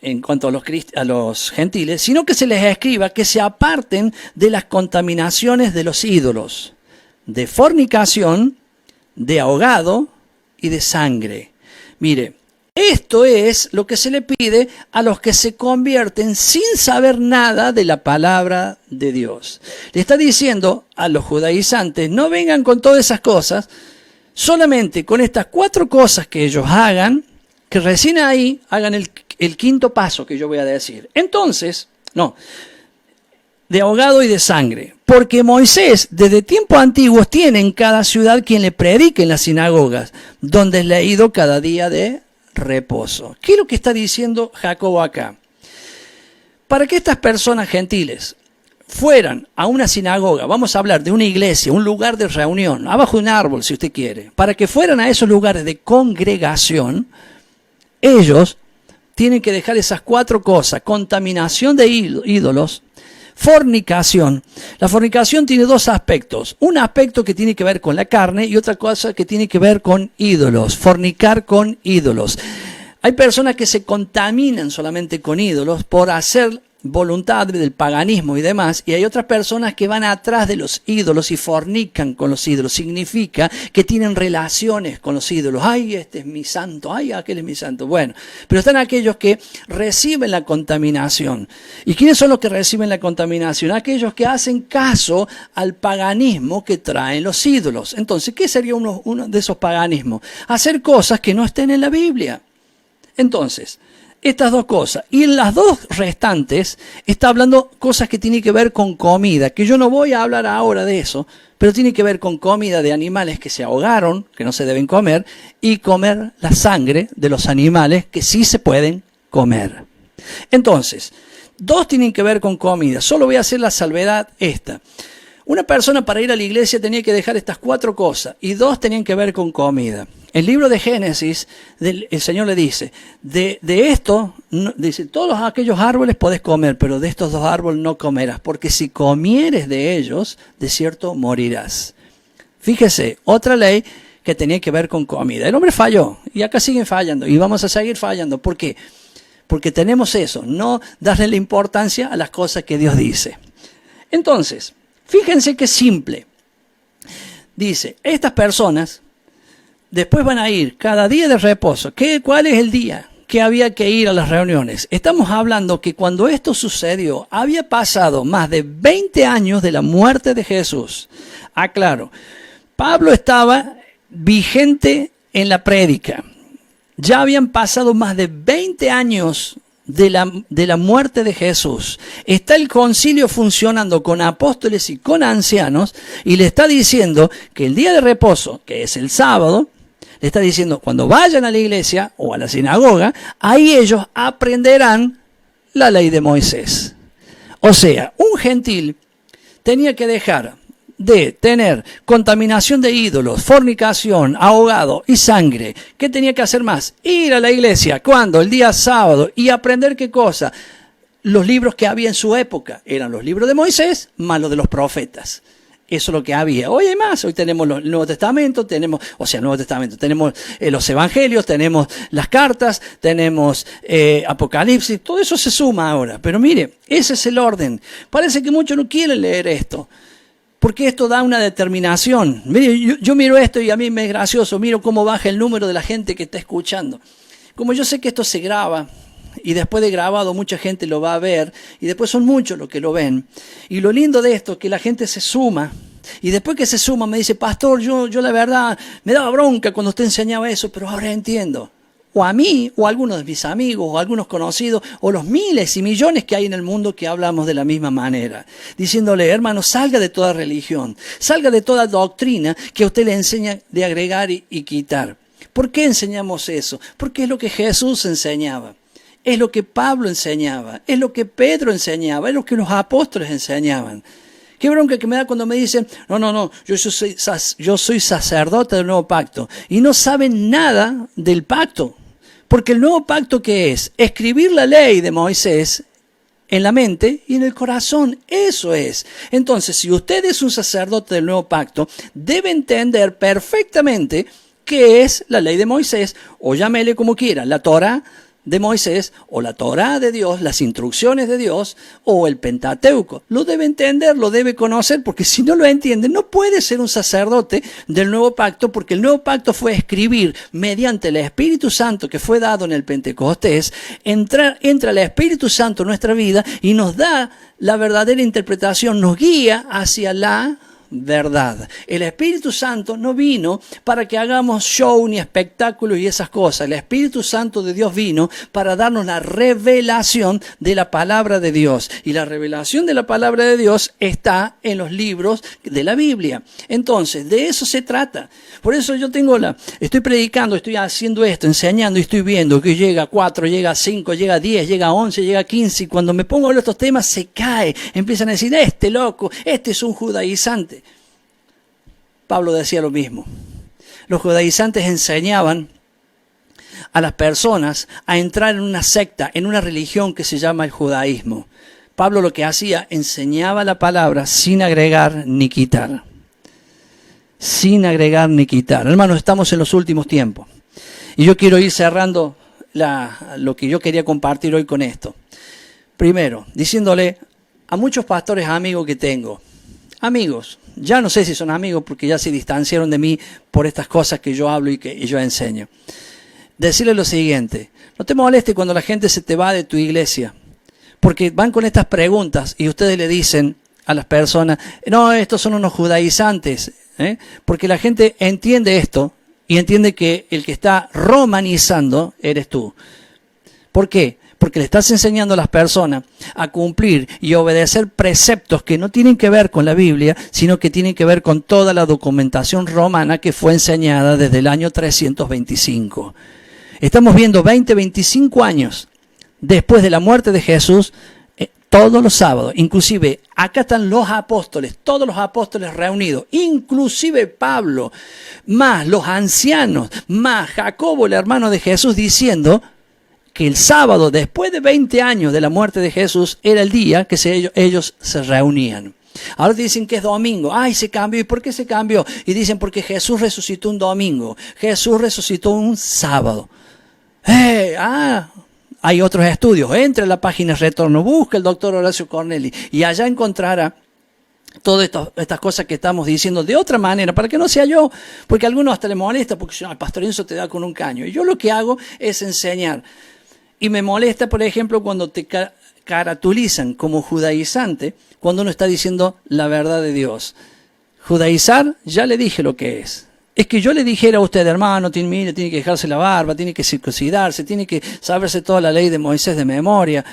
en cuanto a los gentiles, sino que se les escriba que se aparten de las contaminaciones de los ídolos, de fornicación, de ahogado y de sangre. Mire, esto es lo que se le pide a los que se convierten sin saber nada de la palabra de Dios. Le está diciendo a los judaizantes, no vengan con todas esas cosas, solamente con estas 4 cosas que ellos hagan, que recién ahí hagan el quinto paso que yo voy a decir. Entonces, de ahogado y de sangre. Porque Moisés, desde tiempos antiguos, tiene en cada ciudad quien le predique en las sinagogas, donde es leído cada día de reposo. ¿Qué es lo que está diciendo Jacobo acá? Para que estas personas gentiles fueran a una sinagoga, vamos a hablar de una iglesia, un lugar de reunión, abajo de un árbol si usted quiere, para que fueran a esos lugares de congregación, ellos tienen que dejar esas 4 cosas: contaminación de ídolos, fornicación. La fornicación tiene 2 aspectos. Un aspecto que tiene que ver con la carne y otra cosa que tiene que ver con ídolos. Fornicar con ídolos. Hay personas que se contaminan solamente con ídolos por hacer voluntad del paganismo y demás, y hay otras personas que van atrás de los ídolos y fornican con los ídolos. Significa que tienen relaciones con los ídolos. Ay, este es mi santo, ay, aquel es mi santo. Bueno, pero están aquellos que reciben la contaminación. ¿Y quiénes son los que reciben la contaminación? Aquellos que hacen caso al paganismo que traen los ídolos. Entonces, ¿qué sería uno de esos paganismos? Hacer cosas que no estén en la Biblia. Entonces, estas 2 cosas. Y en las 2 restantes está hablando cosas que tienen que ver con comida, que yo no voy a hablar ahora de eso, pero tiene que ver con comida de animales que se ahogaron, que no se deben comer, y comer la sangre de los animales que sí se pueden comer. Entonces, 2 tienen que ver con comida. Solo voy a hacer la salvedad esta. Una persona para ir a la iglesia tenía que dejar estas 4 cosas y 2 tenían que ver con comida. El libro de Génesis, el Señor le dice, de esto, dice, todos aquellos árboles podés comer, pero de estos 2 árboles no comerás, porque si comieres de ellos, de cierto morirás. Fíjese, otra ley que tenía que ver con comida. El hombre falló y acá siguen fallando y vamos a seguir fallando. ¿Por qué? Porque tenemos eso, no darle la importancia a las cosas que Dios dice. Entonces, fíjense qué simple. Dice, estas personas después van a ir cada día de reposo. ¿Cuál es el día que había que ir a las reuniones? Estamos hablando que cuando esto sucedió, había pasado más de 20 años de la muerte de Jesús. Aclaro, Pablo estaba vigente en la prédica. Ya habían pasado más de 20 años de la muerte de Jesús. Está el concilio funcionando con apóstoles y con ancianos y le está diciendo que el día de reposo, que es el sábado, le está diciendo cuando vayan a la iglesia o a la sinagoga, ahí ellos aprenderán la ley de Moisés. O sea, un gentil tenía que dejar de tener contaminación de ídolos, fornicación, ahogado y sangre. ¿Qué tenía que hacer más? Ir a la iglesia. ¿Cuándo? El día sábado. Y aprender ¿qué cosa? Los libros que había en su época. Eran los libros de Moisés más los de los profetas. Eso es lo que había. Hoy hay más. Hoy tenemos el Nuevo Testamento, tenemos los Evangelios, tenemos las cartas, tenemos Apocalipsis. Todo eso se suma ahora. Pero mire, ese es el orden. Parece que muchos no quieren leer esto. Porque esto da una determinación. Mire, yo miro esto y a mí me es gracioso. Miro cómo baja el número de la gente que está escuchando. Como yo sé que esto se graba y después de grabado mucha gente lo va a ver, y después son muchos los que lo ven. Y lo lindo de esto es que la gente se suma, y después que se suma me dice, pastor, yo la verdad me daba bronca cuando usted enseñaba eso, pero ahora entiendo. O a mí, o a algunos de mis amigos, o a algunos conocidos, o los miles y millones que hay en el mundo que hablamos de la misma manera. Diciéndole, hermano, salga de toda religión, salga de toda doctrina que a usted le enseña de agregar y quitar. ¿Por qué enseñamos eso? Porque es lo que Jesús enseñaba, es lo que Pablo enseñaba, es lo que Pedro enseñaba, es lo que los apóstoles enseñaban. Qué bronca que me da cuando me dicen, no, yo soy sacerdote del nuevo pacto, y no saben nada del pacto. Porque el nuevo pacto, ¿qué es? Escribir la ley de Moisés en la mente y en el corazón. Eso es. Entonces, si usted es un sacerdote del nuevo pacto, debe entender perfectamente qué es la ley de Moisés, o llámele como quiera, la Torá de Moisés, o la Torá de Dios, las instrucciones de Dios, o el Pentateuco. Lo debe entender, lo debe conocer, porque si no lo entiende, no puede ser un sacerdote del nuevo pacto, porque el nuevo pacto fue escribir mediante el Espíritu Santo que fue dado en el Pentecostés. Entra el Espíritu Santo en nuestra vida y nos da la verdadera interpretación, nos guía hacia la verdad. El Espíritu Santo no vino para que hagamos show ni espectáculos y esas cosas. El Espíritu Santo de Dios vino para darnos la revelación de la palabra de Dios. Y la revelación de la palabra de Dios está en los libros de la Biblia. Entonces, de eso se trata. Por eso yo estoy predicando, estoy haciendo esto, enseñando y estoy viendo que llega a 4, llega a 5, llega a 10, llega a 11, llega a 15. Y cuando me pongo a hablar de estos temas se cae. Empiezan a decir, este loco, este es un judaizante. Pablo decía lo mismo. Los judaizantes enseñaban a las personas a entrar en una secta, en una religión que se llama el judaísmo. Pablo lo que hacía, enseñaba la palabra sin agregar ni quitar. Sin agregar ni quitar. Hermanos, estamos en los últimos tiempos. Y yo quiero ir cerrando lo que yo quería compartir hoy con esto. Primero, diciéndole a muchos pastores amigos que tengo, amigos, ya no sé si son amigos porque ya se distanciaron de mí por estas cosas que yo hablo y que yo enseño. Decirle lo siguiente, no te molestes cuando la gente se te va de tu iglesia, porque van con estas preguntas y ustedes le dicen a las personas, no, estos son unos judaizantes, porque la gente entiende esto y entiende que el que está romanizando eres tú. ¿Por qué? Porque le estás enseñando a las personas a cumplir y obedecer preceptos que no tienen que ver con la Biblia, sino que tienen que ver con toda la documentación romana que fue enseñada desde el año 325. Estamos viendo 25 años después de la muerte de Jesús, todos los sábados, inclusive acá están los apóstoles, todos los apóstoles reunidos, inclusive Pablo, más los ancianos, más Jacobo, el hermano de Jesús, diciendo que el sábado, después de 20 años de la muerte de Jesús, era el día que ellos se reunían. Ahora dicen que es domingo. ¡Ay, se cambió! ¿Y por qué se cambió? Y dicen porque Jesús resucitó un domingo. Jesús resucitó un sábado. Hay otros estudios. Entra a la página Retorno, busca el doctor Horacio Corneli y allá encontrará todas estas cosas que estamos diciendo de otra manera, para que no sea yo, porque a algunos hasta les molesta, porque si no, el pastor Enzo te da con un caño. Y yo lo que hago es enseñar. Y me molesta, por ejemplo, cuando te caratulizan como judaizante, cuando uno está diciendo la verdad de Dios. Judaizar, ya le dije lo que es. Es que yo le dijera a usted, hermano, tiene que dejarse la barba, tiene que circuncidarse, tiene que saberse toda la ley de Moisés de memoria.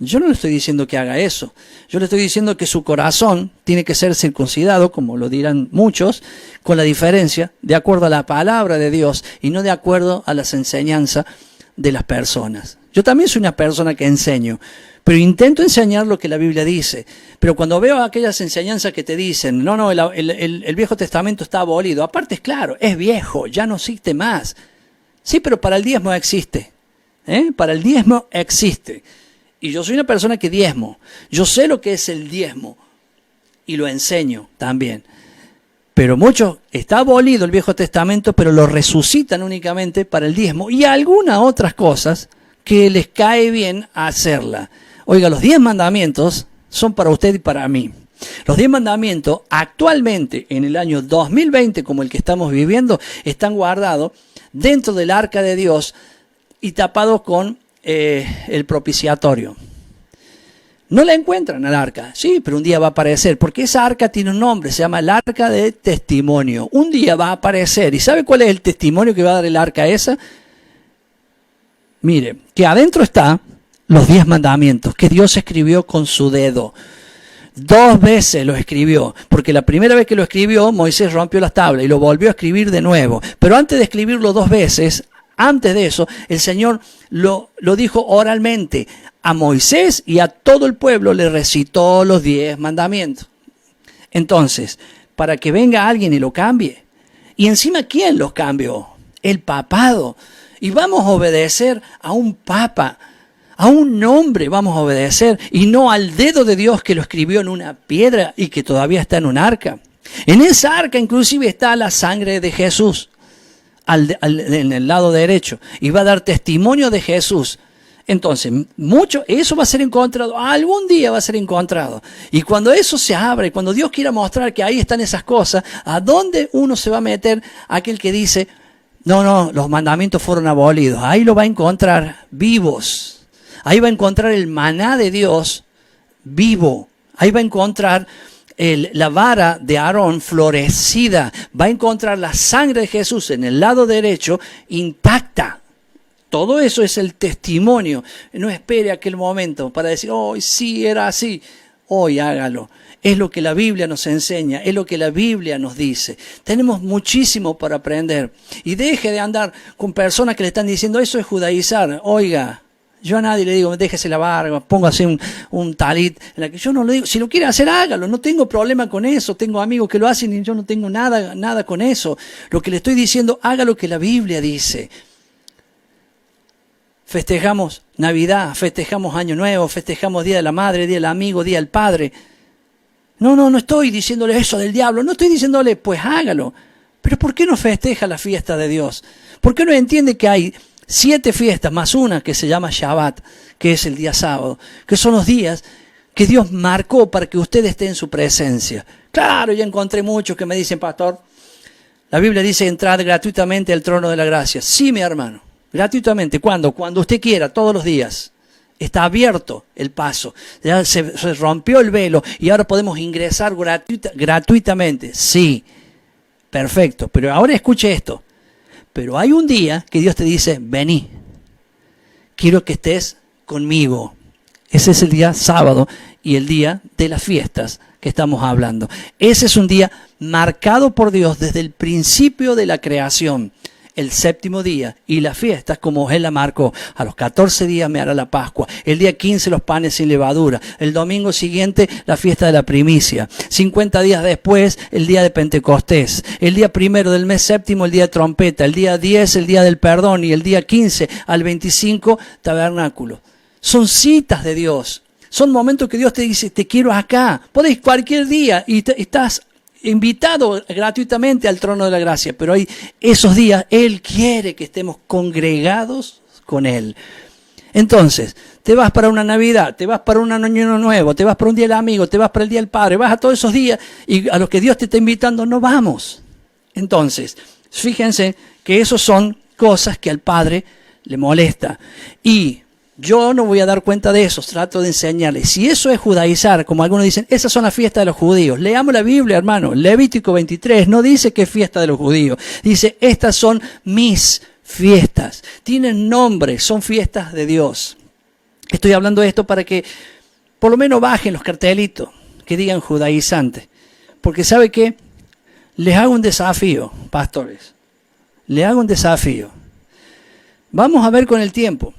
Yo no le estoy diciendo que haga eso. Yo le estoy diciendo que su corazón tiene que ser circuncidado, como lo dirán muchos, con la diferencia, de acuerdo a la palabra de Dios y no de acuerdo a las enseñanzas de las personas. Yo también soy una persona que enseño, pero intento enseñar lo que la Biblia dice. Pero cuando veo aquellas enseñanzas que te dicen, no, el Viejo Testamento está abolido, aparte es claro, es viejo, ya no existe más. Sí, pero para el diezmo existe. Para el diezmo existe. Y yo soy una persona que diezmo. Yo sé lo que es el diezmo y lo enseño también. Pero muchos, está abolido el Viejo Testamento, pero lo resucitan únicamente para el diezmo y algunas otras cosas que les cae bien hacerla. Oiga, los 10 mandamientos son para usted y para mí. Los 10 mandamientos actualmente en el año 2020, como el que estamos viviendo, están guardados dentro del arca de Dios y tapados con el propiciatorio. No la encuentran al arca, sí, pero un día va a aparecer, porque esa arca tiene un nombre, se llama el arca de testimonio. Un día va a aparecer, ¿y sabe cuál es el testimonio que va a dar el arca esa? Mire, que adentro está los 10 mandamientos que Dios escribió con su dedo. 2 veces lo escribió, porque la primera vez que lo escribió, Moisés rompió las tablas y lo volvió a escribir de nuevo. Pero antes de escribirlo 2 veces, antes de eso, el Señor lo dijo oralmente. A Moisés y a todo el pueblo le recitó los 10 mandamientos. Entonces, para que venga alguien y lo cambie. Y encima, ¿quién los cambió? El papado. Y vamos a obedecer a un papa, a un hombre vamos a obedecer, y no al dedo de Dios que lo escribió en una piedra y que todavía está en un arca. En esa arca inclusive está la sangre de Jesús, en el lado derecho, y va a dar testimonio de Jesús. Entonces, eso va a ser encontrado, algún día va a ser encontrado. Y cuando eso se abre, cuando Dios quiera mostrar que ahí están esas cosas, ¿a dónde uno se va a meter? Aquel que dice, no, los mandamientos fueron abolidos. Ahí lo va a encontrar vivos. Ahí va a encontrar el maná de Dios vivo. Ahí va a encontrar la vara de Aarón florecida. Va a encontrar la sangre de Jesús en el lado derecho intacta. Todo eso es el testimonio. No espere aquel momento para decir, hoy sí era así. Hoy hágalo. Es lo que la Biblia nos enseña, es lo que la Biblia nos dice. Tenemos muchísimo para aprender. Y deje de andar con personas que le están diciendo, eso es judaizar. Oiga, yo a nadie le digo, déjese la barba, póngase un talit. En la que yo no lo digo, si lo quiere hacer, hágalo. No tengo problema con eso. Tengo amigos que lo hacen y yo no tengo nada con eso. Lo que le estoy diciendo, haga lo que la Biblia dice. Festejamos Navidad, festejamos Año Nuevo, festejamos Día de la Madre, Día del Amigo, Día del Padre. No estoy diciéndole eso del diablo, no estoy diciéndole, pues hágalo. Pero ¿por qué no festeja la fiesta de Dios? ¿Por qué no entiende que hay 7 fiestas más una que se llama Shabbat, que es el día sábado, que son los días que Dios marcó para que usted esté en su presencia? Claro, ya encontré muchos que me dicen, pastor, la Biblia dice entrad gratuitamente al trono de la gracia. Sí, mi hermano, gratuitamente. ¿Cuándo? Cuando usted quiera, todos los días. Está abierto el paso. Ya se rompió el velo y ahora podemos ingresar gratuitamente. Sí, perfecto. Pero ahora escuche esto. Pero hay un día que Dios te dice, vení, quiero que estés conmigo. Ese es el día sábado y el día de las fiestas que estamos hablando. Ese es un día marcado por Dios desde el principio de la creación. El 7º día y las fiestas como Él la marcó. A los 14 días me hará la Pascua. El día 15 los panes sin levadura. El domingo siguiente la fiesta de la primicia. 50 días después el día de Pentecostés. El día 1 del mes 7 el día de trompeta. El día 10 el día del perdón. Y el día 15 al 25 tabernáculo. Son citas de Dios. Son momentos que Dios te dice, te quiero acá. Podés cualquier día y estás invitado gratuitamente al trono de la gracia, pero hay esos días Él quiere que estemos congregados con Él. Entonces, te vas para una Navidad, te vas para un Año Nuevo, te vas para un Día del Amigo, te vas para el Día del Padre, vas a todos esos días y a los que Dios te está invitando no vamos. Entonces, fíjense que esos son cosas que al Padre le molesta. Y yo no voy a dar cuenta de eso, trato de enseñarles. Si eso es judaizar, como algunos dicen, esas son las fiestas de los judíos. Leamos la Biblia, hermano. Levítico 23 no dice que es fiesta de los judíos. Dice, estas son mis fiestas. Tienen nombre, son fiestas de Dios. Estoy hablando de esto para que por lo menos bajen los cartelitos que digan judaizante. Porque ¿sabe qué? Les hago un desafío, pastores. Les hago un desafío. Vamos a ver con el tiempo.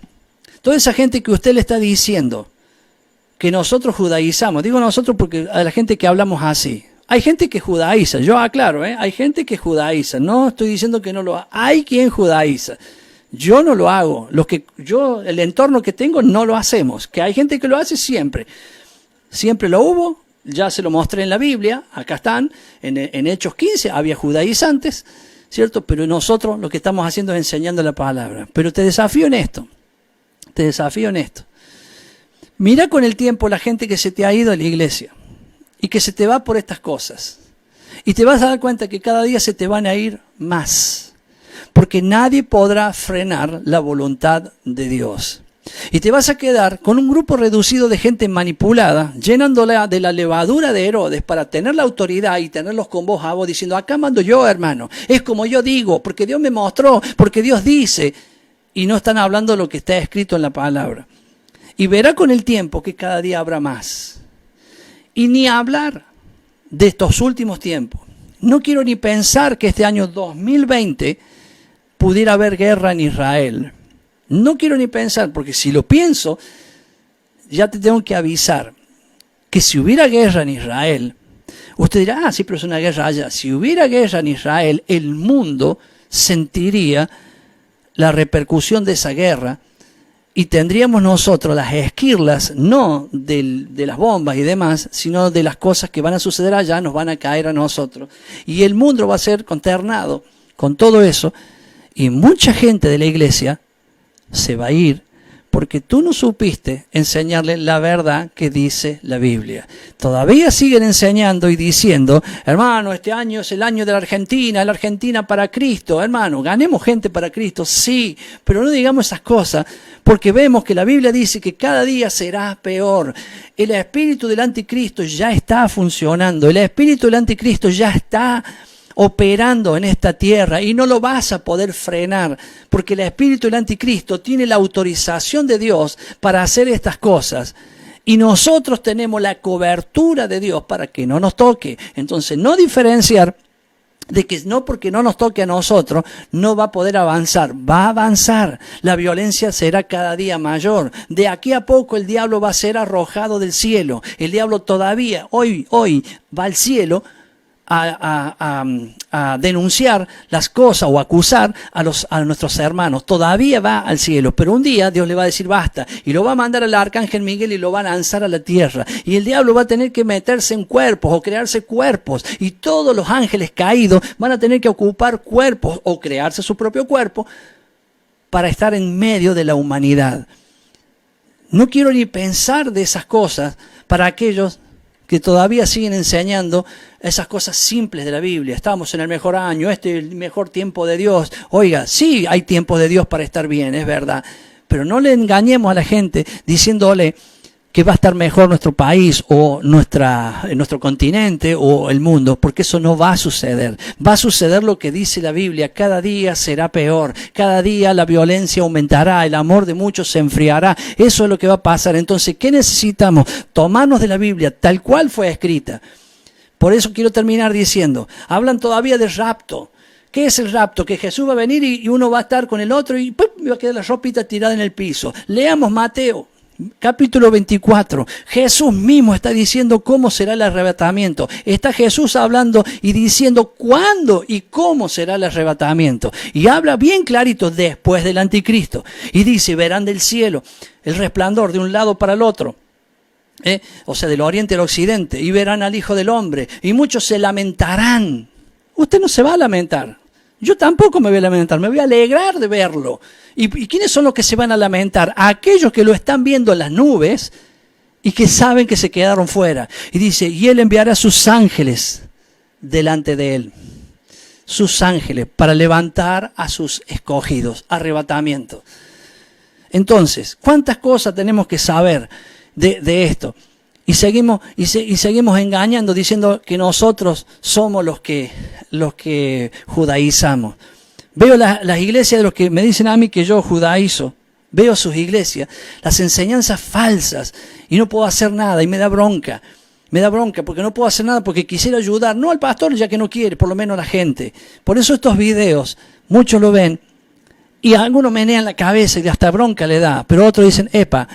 Toda esa gente que usted le está diciendo que nosotros judaizamos, digo nosotros porque a la gente que hablamos así, hay gente que judaiza, yo aclaro, hay gente que judaiza, no estoy diciendo que no lo haga, hay quien judaiza, yo no lo hago, el entorno que tengo no lo hacemos, que hay gente que lo hace siempre lo hubo, ya se lo mostré en la Biblia, acá están, en Hechos 15 había judaizantes, ¿cierto? Pero nosotros lo que estamos haciendo es enseñando la palabra, pero te desafío en esto. Mira con el tiempo la gente que se te ha ido a la iglesia y que se te va por estas cosas. Y te vas a dar cuenta que cada día se te van a ir más. Porque nadie podrá frenar la voluntad de Dios. Y te vas a quedar con un grupo reducido de gente manipulada, llenándola de la levadura de Herodes para tener la autoridad y tenerlos con voz a voz diciendo, acá mando yo, hermano, es como yo digo, porque Dios me mostró, porque Dios dice, y no están hablando lo que está escrito en la palabra. Y verá con el tiempo que cada día habrá más. Y ni hablar de estos últimos tiempos. No quiero ni pensar que este año 2020 pudiera haber guerra en Israel. No quiero ni pensar, porque si lo pienso, ya te tengo que avisar que si hubiera guerra en Israel, usted dirá, sí, pero es una guerra allá. Si hubiera guerra en Israel, el mundo sentiría la repercusión de esa guerra y tendríamos nosotros las esquirlas, no de las bombas y demás, sino de las cosas que van a suceder allá, nos van a caer a nosotros. Y el mundo va a ser consternado con todo eso, y mucha gente de la iglesia se va a ir porque tú no supiste enseñarle la verdad que dice la Biblia. Todavía siguen enseñando y diciendo, hermano, este año es el año de la Argentina para Cristo. Hermano, ganemos gente para Cristo, sí, pero no digamos esas cosas, porque vemos que la Biblia dice que cada día será peor. El espíritu del anticristo ya está funcionando, el espíritu del anticristo ya está operando en esta tierra y no lo vas a poder frenar porque el espíritu del anticristo tiene la autorización de Dios para hacer estas cosas y nosotros tenemos la cobertura de Dios para que no nos toque. Entonces no diferenciar de que no porque no nos toque a nosotros no va a poder avanzar, va a avanzar, la violencia será cada día mayor, de aquí a poco el diablo va a ser arrojado del cielo, el diablo todavía hoy va al cielo a denunciar las cosas o acusar a nuestros hermanos. Todavía va al cielo, pero un día Dios le va a decir basta y lo va a mandar al arcángel Miguel y lo va a lanzar a la tierra y el diablo va a tener que meterse en cuerpos o crearse cuerpos y todos los ángeles caídos van a tener que ocupar cuerpos o crearse su propio cuerpo para estar en medio de la humanidad. No quiero ni pensar de esas cosas para aquellos que todavía siguen enseñando esas cosas simples de la Biblia. Estamos en el mejor año, este es el mejor tiempo de Dios. Oiga, sí hay tiempo de Dios para estar bien, es verdad. Pero no le engañemos a la gente diciéndole que va a estar mejor nuestro país o nuestro continente o el mundo, porque eso no va a suceder. Va a suceder lo que dice la Biblia, cada día será peor, cada día la violencia aumentará, el amor de muchos se enfriará, eso es lo que va a pasar. Entonces, ¿qué necesitamos? Tomarnos de la Biblia tal cual fue escrita. Por eso quiero terminar diciendo, hablan todavía del rapto. ¿Qué es el rapto? Que Jesús va a venir y uno va a estar con el otro y ¡pum!, va a quedar la ropita tirada en el piso. Leamos Mateo. Capítulo 24, Jesús mismo está diciendo cómo será el arrebatamiento. Está Jesús hablando y diciendo cuándo y cómo será el arrebatamiento. Y habla bien clarito después del anticristo. Y dice, verán del cielo el resplandor de un lado para el otro. O sea, del oriente al occidente. Y verán al Hijo del Hombre. Y muchos se lamentarán. Usted no se va a lamentar. Yo tampoco me voy a lamentar, me voy a alegrar de verlo. ¿Y quiénes son los que se van a lamentar? Aquellos que lo están viendo en las nubes y que saben que se quedaron fuera. Y dice, y Él enviará sus ángeles delante de Él. Sus ángeles para levantar a sus escogidos. Arrebatamiento. Entonces, ¿cuántas cosas tenemos que saber de esto? Y seguimos engañando, diciendo que nosotros somos los que judaizamos. Veo las iglesias de los que me dicen a mí que yo judaizo. Veo sus iglesias, las enseñanzas falsas, y no puedo hacer nada, y me da bronca. Me da bronca porque no puedo hacer nada, porque quisiera ayudar, no al pastor ya que no quiere, por lo menos a la gente. Por eso estos videos, muchos lo ven, y algunos menean la cabeza y hasta bronca le da, pero otros dicen, epa,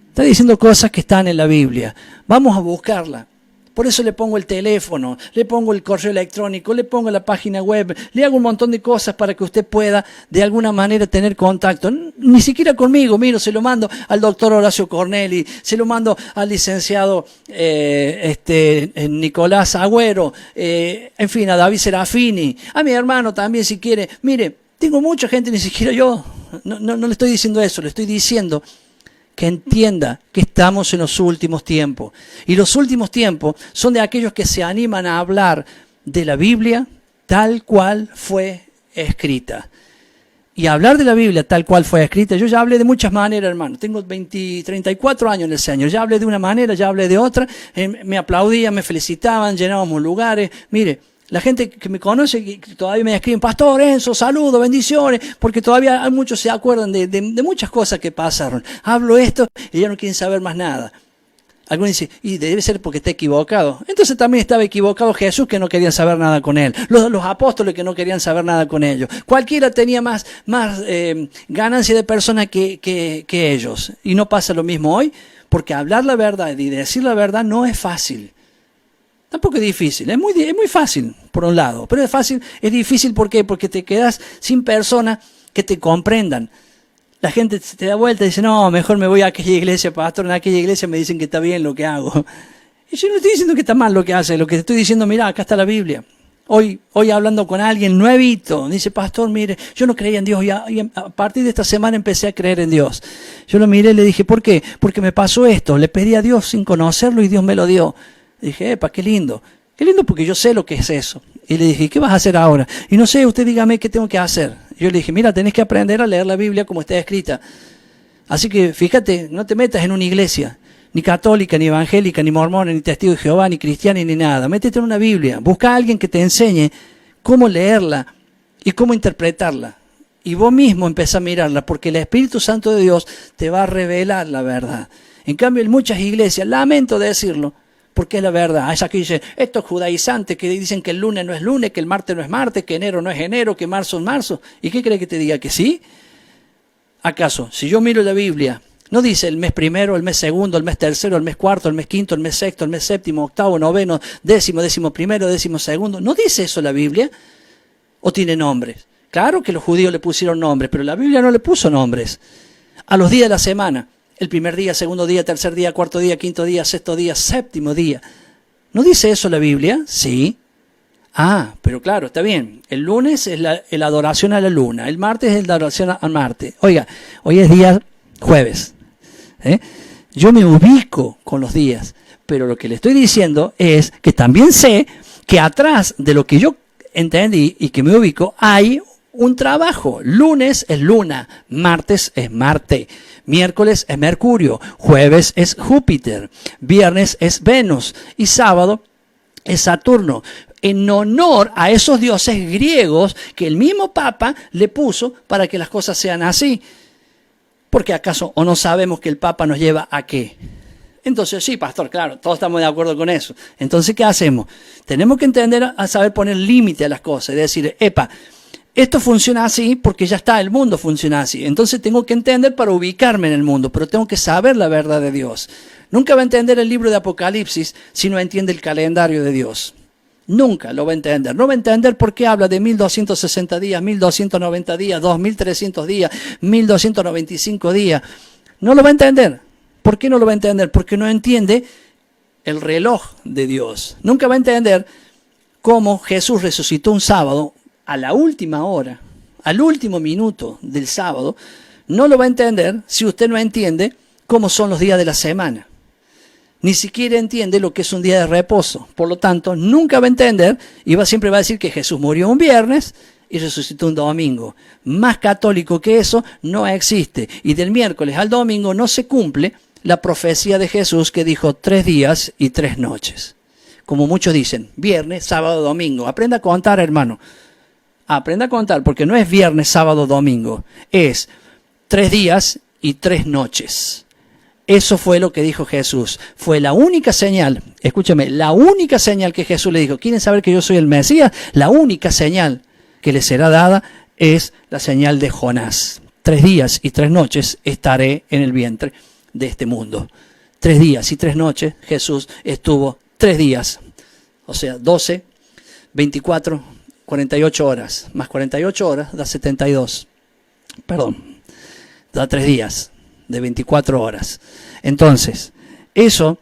está diciendo cosas que están en la Biblia. Vamos a buscarla. Por eso le pongo el teléfono, le pongo el correo electrónico, le pongo la página web, le hago un montón de cosas para que usted pueda de alguna manera tener contacto. Ni siquiera conmigo, miro, se lo mando al doctor Horacio Corneli, se lo mando al licenciado Nicolás Agüero, en fin, a David Serafini, a mi hermano también si quiere. Mire, tengo mucha gente, ni siquiera yo, no le estoy diciendo eso, le estoy diciendo que entienda que estamos en los últimos tiempos. Y los últimos tiempos son de aquellos que se animan a hablar de la Biblia tal cual fue escrita. y hablar de la Biblia tal cual fue escrita. Yo ya hablé de muchas maneras, hermano. Tengo 34 años en el Señor. Ya hablé de una manera, ya hablé de otra. Me aplaudían, me felicitaban, llenábamos lugares. Mire, la gente que me conoce, que todavía me escriben, Pastor Enzo, saludos, bendiciones, porque todavía hay muchos se acuerdan de muchas cosas que pasaron. Hablo esto y ya no quieren saber más nada. Algunos dicen, y debe ser porque está equivocado. Entonces también estaba equivocado Jesús, que no querían saber nada con él. Los apóstoles, que no querían saber nada con ellos. Cualquiera tenía más ganancia de persona que ellos. Y no pasa lo mismo hoy, porque hablar la verdad y decir la verdad no es fácil. Tampoco es difícil, es muy fácil por un lado, pero es difícil ¿por qué? Porque te quedas sin personas que te comprendan. La gente te da vuelta y dice, no, mejor me voy a aquella iglesia, pastor, en aquella iglesia me dicen que está bien lo que hago. Y yo no estoy diciendo que está mal lo que hace, lo que te estoy diciendo, mira, acá está la Biblia. Hoy hablando con alguien nuevito, dice, pastor, mire, yo no creía en Dios y a partir de esta semana empecé a creer en Dios. Yo lo miré y le dije, ¿por qué? Porque me pasó esto, le pedí a Dios sin conocerlo y Dios me lo dio. Dije, epa, qué lindo porque yo sé lo que es eso. Y le dije, ¿qué vas a hacer ahora? Y no sé, usted dígame qué tengo que hacer. Yo le dije, mira, tenés que aprender a leer la Biblia como está escrita. Así que fíjate, no te metas en una iglesia, ni católica, ni evangélica, ni mormona, ni testigo de Jehová, ni cristiana, ni nada. Métete en una Biblia, busca a alguien que te enseñe cómo leerla y cómo interpretarla. Y vos mismo empezá a mirarla, porque el Espíritu Santo de Dios te va a revelar la verdad. En cambio, en muchas iglesias, lamento decirlo, porque es la verdad. Esa que dice, estos judaizantes que dicen que el lunes no es lunes, que el martes no es martes, que enero no es enero, que marzo es marzo. ¿Y qué cree que te diga? ¿Que sí? ¿Acaso, si yo miro la Biblia, no dice el mes primero, el mes segundo, el mes tercero, el mes cuarto, el mes quinto, el mes sexto, el mes séptimo, octavo, noveno, décimo primero, décimo segundo? ¿No dice eso la Biblia? ¿O tiene nombres? Claro que los judíos le pusieron nombres, pero la Biblia no le puso nombres. A los días de la semana. El primer día, segundo día, tercer día, cuarto día, quinto día, sexto día, séptimo día. ¿No dice eso la Biblia? Sí. Ah, pero claro, está bien. El lunes es la adoración a la luna. El martes es la adoración a Marte. Oiga, hoy es día jueves. Yo me ubico con los días. Pero lo que le estoy diciendo es que también sé que atrás de lo que yo entendí y que me ubico hay un trabajo. Lunes es luna, martes es Marte, miércoles es Mercurio, jueves es Júpiter, viernes es Venus y sábado es Saturno. En honor a esos dioses griegos que el mismo Papa le puso para que las cosas sean así. Porque acaso o no sabemos que el Papa nos lleva a qué. Entonces sí, pastor, claro, todos estamos de acuerdo con eso. Entonces, ¿qué hacemos? Tenemos que entender a saber poner límite a las cosas y decir, epa, esto funciona así porque ya está, el mundo funciona así. Entonces tengo que entender para ubicarme en el mundo, pero tengo que saber la verdad de Dios. Nunca va a entender el libro de Apocalipsis si no entiende el calendario de Dios. Nunca lo va a entender. No va a entender por qué habla de 1260 días, 1290 días, 2300 días, 1295 días. No lo va a entender. ¿Por qué no lo va a entender? Porque no entiende el reloj de Dios. Nunca va a entender cómo Jesús resucitó un sábado a la última hora, al último minuto del sábado. No lo va a entender si usted no entiende cómo son los días de la semana. Ni siquiera entiende lo que es un día de reposo. Por lo tanto, nunca va a entender y siempre va a decir que Jesús murió un viernes y resucitó un domingo. Más católico que eso no existe. Y del miércoles al domingo no se cumple la profecía de Jesús que dijo 3 días y 3 noches. Como muchos dicen, viernes, sábado, domingo. Aprenda a contar, hermano. Aprenda a contar, porque no es viernes, sábado, domingo. Es 3 días y 3 noches. Eso fue lo que dijo Jesús. Fue la única señal, escúchame, la única señal que Jesús le dijo. ¿Quieren saber que yo soy el Mesías? La única señal que les será dada es la señal de Jonás. 3 días y 3 noches estaré en el vientre de este mundo. 3 días y 3 noches Jesús estuvo 3 días. O sea, 12, 24, 48 horas. Más 48 horas da 72. Perdón, da 3 días de 24 horas. Entonces, eso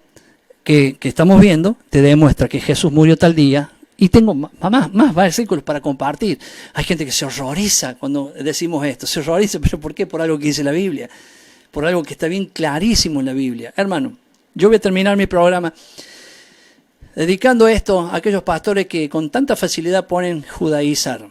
que estamos viendo te demuestra que Jesús murió tal día. Y tengo más versículos para compartir. Hay gente que se horroriza cuando decimos esto. Se horroriza, ¿pero por qué? Por algo que dice la Biblia. Por algo que está bien clarísimo en la Biblia. Hermano, yo voy a terminar mi programa dedicando esto a aquellos pastores que con tanta facilidad ponen judaizar.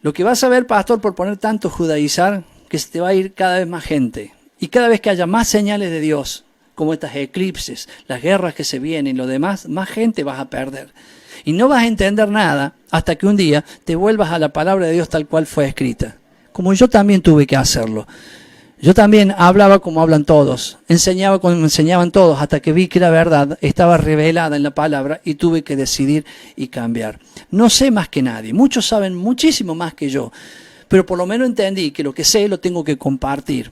Lo que vas a ver, pastor, por poner tanto judaizar, que se te va a ir cada vez más gente. Y cada vez que haya más señales de Dios, como estas eclipses, las guerras que se vienen y lo demás, más gente vas a perder. Y no vas a entender nada hasta que un día te vuelvas a la palabra de Dios tal cual fue escrita. Como yo también tuve que hacerlo. Yo también hablaba como hablan todos, enseñaba como enseñaban todos, hasta que vi que la verdad estaba revelada en la palabra y tuve que decidir y cambiar. No sé más que nadie, muchos saben muchísimo más que yo, pero por lo menos entendí que lo que sé lo tengo que compartir.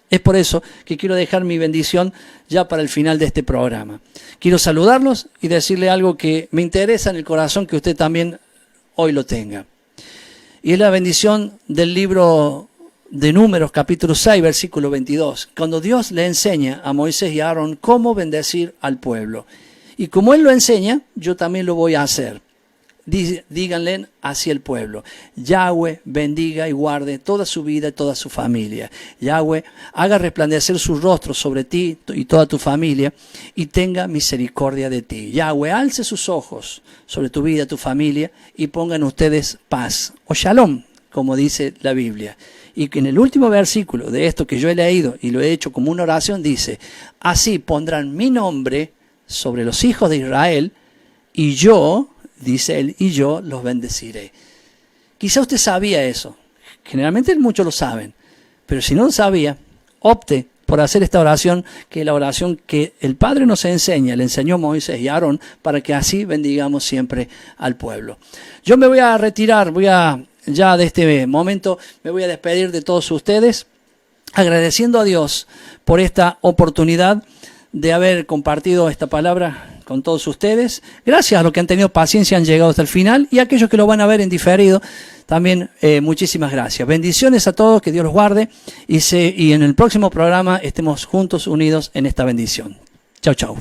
Es por eso que quiero dejar mi bendición ya para el final de este programa. Quiero saludarlos y decirle algo que me interesa en el corazón que usted también hoy lo tenga. Y es la bendición del libro de Números, capítulo 6, versículo 22. Cuando Dios le enseña a Moisés y a Aarón cómo bendecir al pueblo. Y como Él lo enseña, yo también lo voy a hacer. Díganle hacia el pueblo: Yahweh bendiga y guarde toda su vida y toda su familia. Yahweh haga resplandecer su rostro sobre ti y toda tu familia y tenga misericordia de ti. Yahweh alce sus ojos sobre tu vida, tu familia y pongan ustedes paz o shalom, como dice la Biblia. Y que en el último versículo de esto que yo he leído y lo he hecho como una oración dice: así pondrán mi nombre sobre los hijos de Israel y yo, dice él, y yo los bendeciré. Quizá usted sabía eso. Generalmente muchos lo saben. Pero si no lo sabía, opte por hacer esta oración, que es la oración que el Padre nos enseña, le enseñó Moisés y Aarón, para que así bendigamos siempre al pueblo. Yo me voy a retirar, ya de este momento me voy a despedir de todos ustedes, agradeciendo a Dios por esta oportunidad de haber compartido esta palabra con todos ustedes. Gracias a los que han tenido paciencia, han llegado hasta el final, y a aquellos que lo van a ver en diferido, también muchísimas gracias. Bendiciones a todos, que Dios los guarde, y en el próximo programa estemos juntos, unidos en esta bendición. Chau, chau.